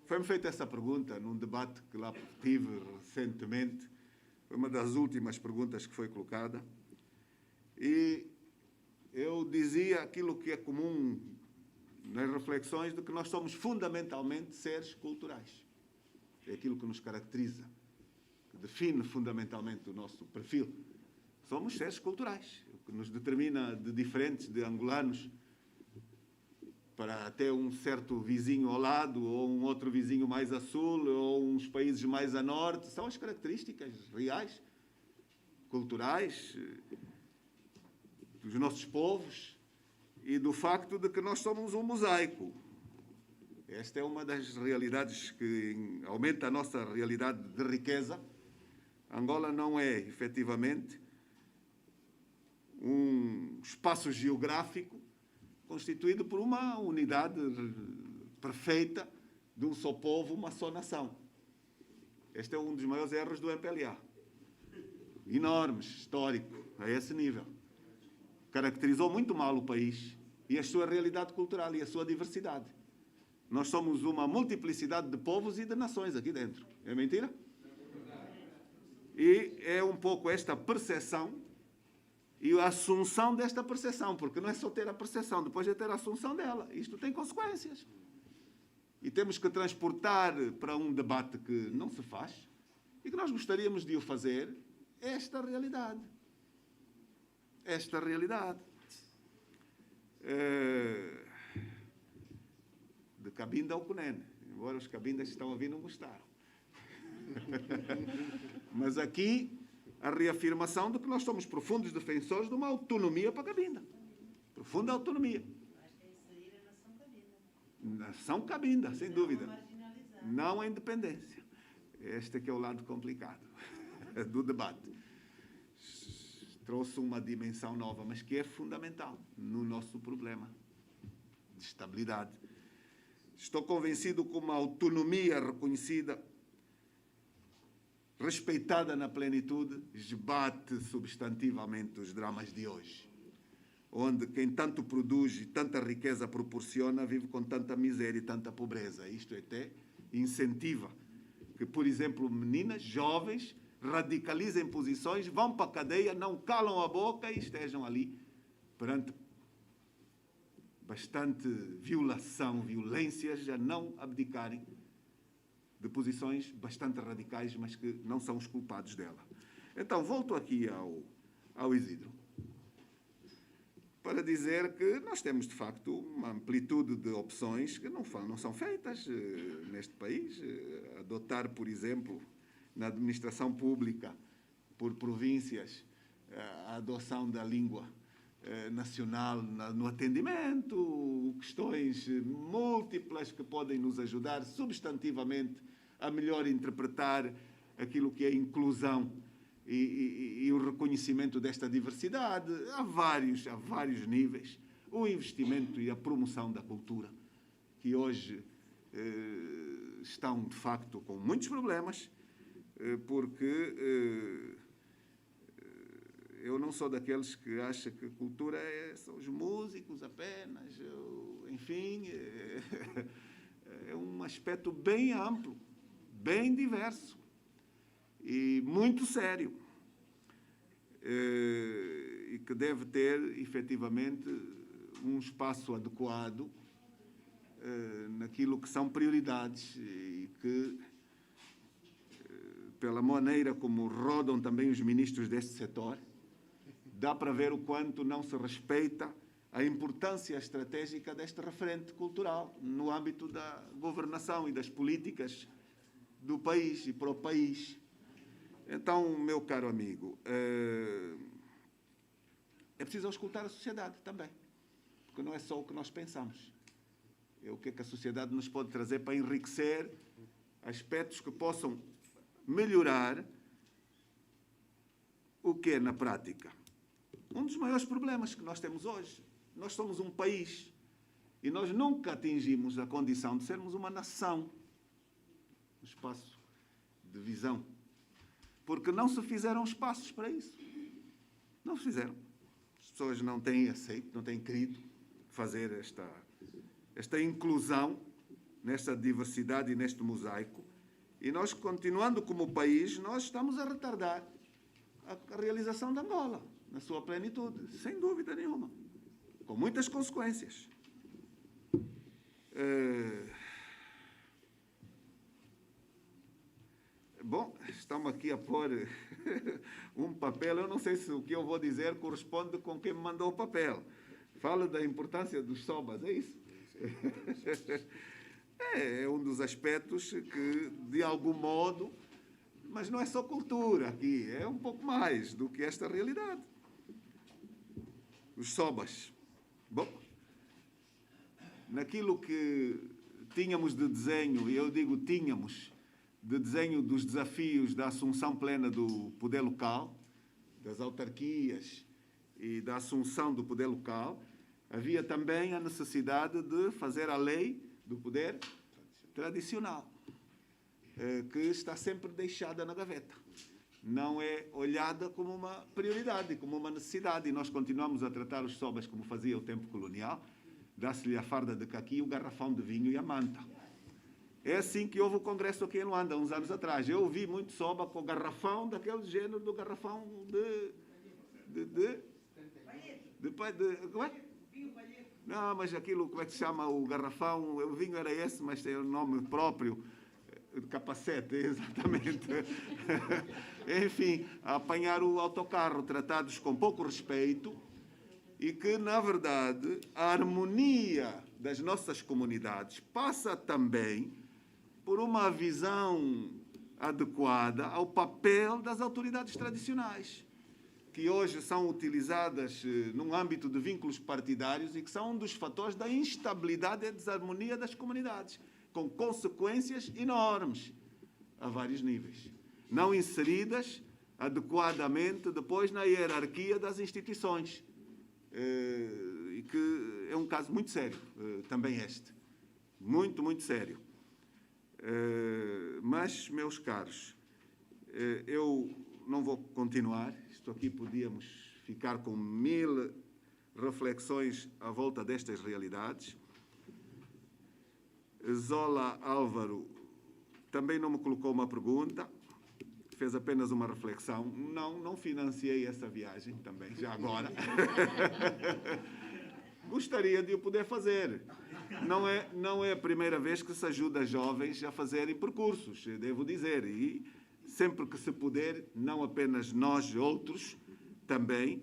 Foi-me feita essa pergunta num debate que lá tive recentemente. Foi uma das últimas perguntas que foi colocada. E eu dizia aquilo que é comum nas reflexões, de que nós somos fundamentalmente seres culturais. É aquilo que nos caracteriza, que define fundamentalmente o nosso perfil. Somos seres culturais, o que nos determina de diferentes, de angolanos, para até um certo vizinho ao lado, ou um outro vizinho mais a sul, ou uns países mais a norte, são as características reais, culturais, dos nossos povos, e do facto de que nós somos um mosaico. Esta é uma das realidades que aumenta a nossa realidade de riqueza. Angola não é, efetivamente, um espaço geográfico constituído por uma unidade perfeita de um só povo, uma só nação. Este é um dos maiores erros do MPLA. Enormes, histórico, a esse nível. Caracterizou muito mal o país e a sua realidade cultural e a sua diversidade. Nós somos uma multiplicidade de povos e de nações aqui dentro. É mentira? E é um pouco esta percepção e a assunção desta percepção, porque não é só ter a percepção, depois é ter a assunção dela. Isto tem consequências. E temos que transportar para um debate que não se faz e que nós gostaríamos de o fazer, esta realidade. Esta realidade. De Cabinda ao Cunene, embora os cabindas que estão a vir não gostaram. Mas aqui a reafirmação de que nós somos profundos defensores de uma autonomia para Cabinda. Profunda autonomia. Nação Cabinda, sem dúvida. Não a independência. Este é que é o lado complicado do debate. Trouxe uma dimensão nova, mas que é fundamental no nosso problema de estabilidade. Estou convencido que uma autonomia reconhecida, respeitada na plenitude, esbate substantivamente os dramas de hoje, onde quem tanto produz e tanta riqueza proporciona vive com tanta miséria e tanta pobreza. Isto até incentiva que, por exemplo, meninas jovens radicalizem posições, vão para a cadeia, não calam a boca e estejam ali perante bastante violação, violências, a não abdicarem de posições bastante radicais, mas que não são os culpados dela. Então, volto aqui ao Isidro, para dizer que nós temos, de facto, uma amplitude de opções que não são feitas neste país. Adotar, por exemplo, na administração pública, por províncias, a adoção da língua nacional no atendimento, questões múltiplas que podem nos ajudar substantivamente a melhor interpretar aquilo que é a inclusão e o reconhecimento desta diversidade a vários níveis. O investimento e a promoção da cultura, que hoje estão, de facto, com muitos problemas, porque eu não sou daqueles que acham que cultura são os músicos apenas, enfim, é um aspecto bem amplo, bem diverso e muito sério. e que deve ter, efetivamente, um espaço adequado naquilo que são prioridades e que, pela maneira como rodam também os ministros deste setor, dá para ver o quanto não se respeita a importância estratégica deste referente cultural no âmbito da governação e das políticas do país e para o país. Então, meu caro amigo, é preciso escutar a sociedade também, porque não é só o que nós pensamos. É o que é que a sociedade nos pode trazer para enriquecer aspectos que possam melhorar o que é na prática. Um dos maiores problemas que nós temos hoje, nós somos um país e nós nunca atingimos a condição de sermos uma nação no espaço de visão, porque não se fizeram espaços para isso. Não se fizeram. As pessoas não têm aceito, não têm querido fazer esta inclusão nesta diversidade e neste mosaico. E nós, continuando como país, nós estamos a retardar a realização da Angola, na sua plenitude, sem dúvida nenhuma, com muitas consequências. Bom, estamos aqui a pôr um papel, eu não sei se o que eu vou dizer corresponde com quem me mandou o papel. Fala da importância dos sobas, é isso? É um dos aspectos que, de algum modo, mas não é só cultura aqui, é um pouco mais do que esta realidade. Os sobas. Bom, naquilo que tínhamos de desenho, e eu digo tínhamos, de desenho dos desafios da assunção plena do poder local, das autarquias e da assunção do poder local, havia também a necessidade de fazer a lei do poder tradicional, que está sempre deixada na gaveta. Não é olhada como uma prioridade, como uma necessidade. E nós continuamos a tratar os sobas como fazia o tempo colonial, dá-se-lhe a farda de caqui, o garrafão de vinho e a manta. É assim que houve o congresso aqui em Luanda, uns anos atrás. Eu ouvi muito soba com o garrafão daquele género do garrafão como é? Não, mas aquilo, como é que se chama o garrafão? O vinho era esse, mas tem um nome próprio. Capacete, exatamente. Enfim, a apanhar o autocarro, tratados com pouco respeito, e que, na verdade, a harmonia das nossas comunidades passa também por uma visão adequada ao papel das autoridades tradicionais, que hoje são utilizadas num âmbito de vínculos partidários e que são um dos fatores da instabilidade e desarmonia das comunidades, com consequências enormes a vários níveis, não inseridas adequadamente depois na hierarquia das instituições, e que é um caso muito sério, também este, muito, muito sério. Mas, meus caros, eu não vou continuar, isto aqui podíamos ficar com 1000 reflexões à volta destas realidades. Zola Álvaro também não me colocou uma pergunta, fez apenas uma reflexão. Não financiei essa viagem também, já agora. Gostaria de o poder fazer. Não é a primeira vez que se ajuda jovens a fazerem percursos, devo dizer. E sempre que se puder, não apenas nós, outros, também,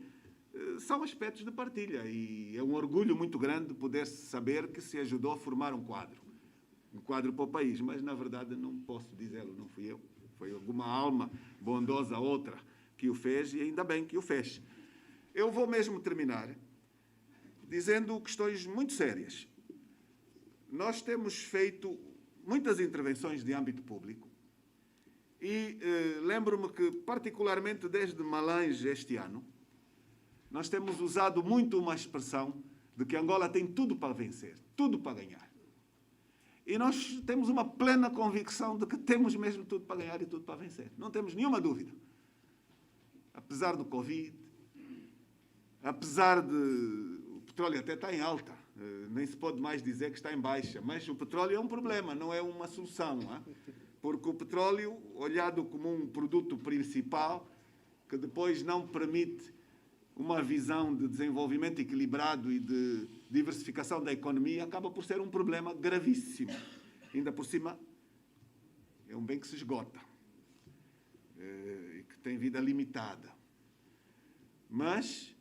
são aspectos de partilha. E é um orgulho muito grande poder saber que se ajudou a formar um quadro para o país. Mas, na verdade, não posso dizê-lo, não fui eu. Foi alguma alma bondosa, outra, que o fez, e ainda bem que o fez. Eu vou mesmo terminar dizendo questões muito sérias. Nós temos feito muitas intervenções de âmbito público e lembro-me que, particularmente desde Malange este ano, nós temos usado muito uma expressão de que Angola tem tudo para vencer, tudo para ganhar. E nós temos uma plena convicção de que temos mesmo tudo para ganhar e tudo para vencer. Não temos nenhuma dúvida. Apesar do Covid, apesar de... O petróleo até está em alta, nem se pode mais dizer que está em baixa, mas o petróleo é um problema, não é uma solução. Porque o petróleo, olhado como um produto principal, que depois não permite uma visão de desenvolvimento equilibrado e de diversificação da economia, acaba por ser um problema gravíssimo. Ainda por cima, é um bem que se esgota e que tem vida limitada. Mas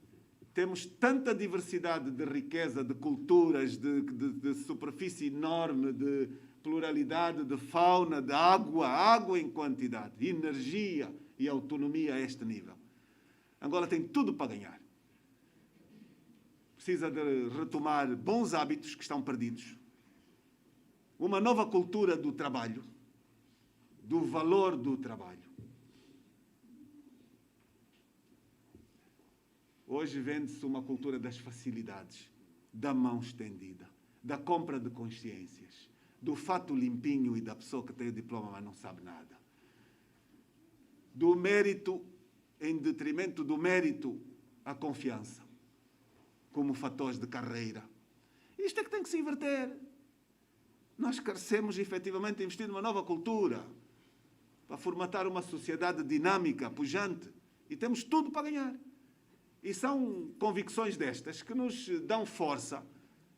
temos tanta diversidade de riqueza, de culturas, de superfície enorme, de pluralidade, de fauna, de água em quantidade, energia e autonomia a este nível. Angola tem tudo para ganhar. Precisa de retomar bons hábitos que estão perdidos. Uma nova cultura do trabalho, do valor do trabalho. Hoje vende-se uma cultura das facilidades, da mão estendida, da compra de consciências, do fato limpinho e da pessoa que tem o diploma mas não sabe nada. Do mérito em detrimento do mérito, a confiança, como fatores de carreira. Isto é que tem que se inverter. Nós carecemos, efetivamente, de investir numa nova cultura para formatar uma sociedade dinâmica, pujante. E temos tudo para ganhar. E são convicções destas que nos dão força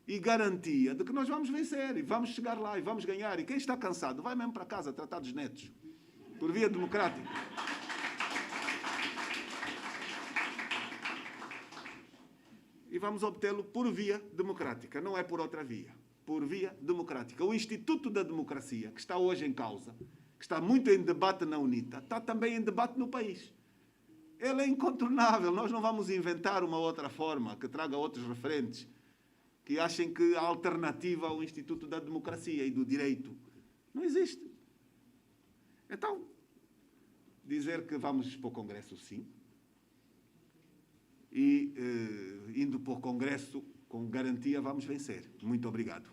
e garantia de que nós vamos vencer e vamos chegar lá e vamos ganhar. E quem está cansado vai mesmo para casa tratar dos netos, por via democrática. E vamos obtê-lo por via democrática, não é por outra via. Por via democrática. O Instituto da Democracia, que está hoje em causa, que está muito em debate na UNITA, está também em debate no país. Ele é incontornável. Nós não vamos inventar uma outra forma que traga outros referentes que achem que a alternativa ao Instituto da Democracia e do Direito não existe. Então, dizer que vamos para o Congresso, sim. E, indo para o Congresso, com garantia, vamos vencer. Muito obrigado.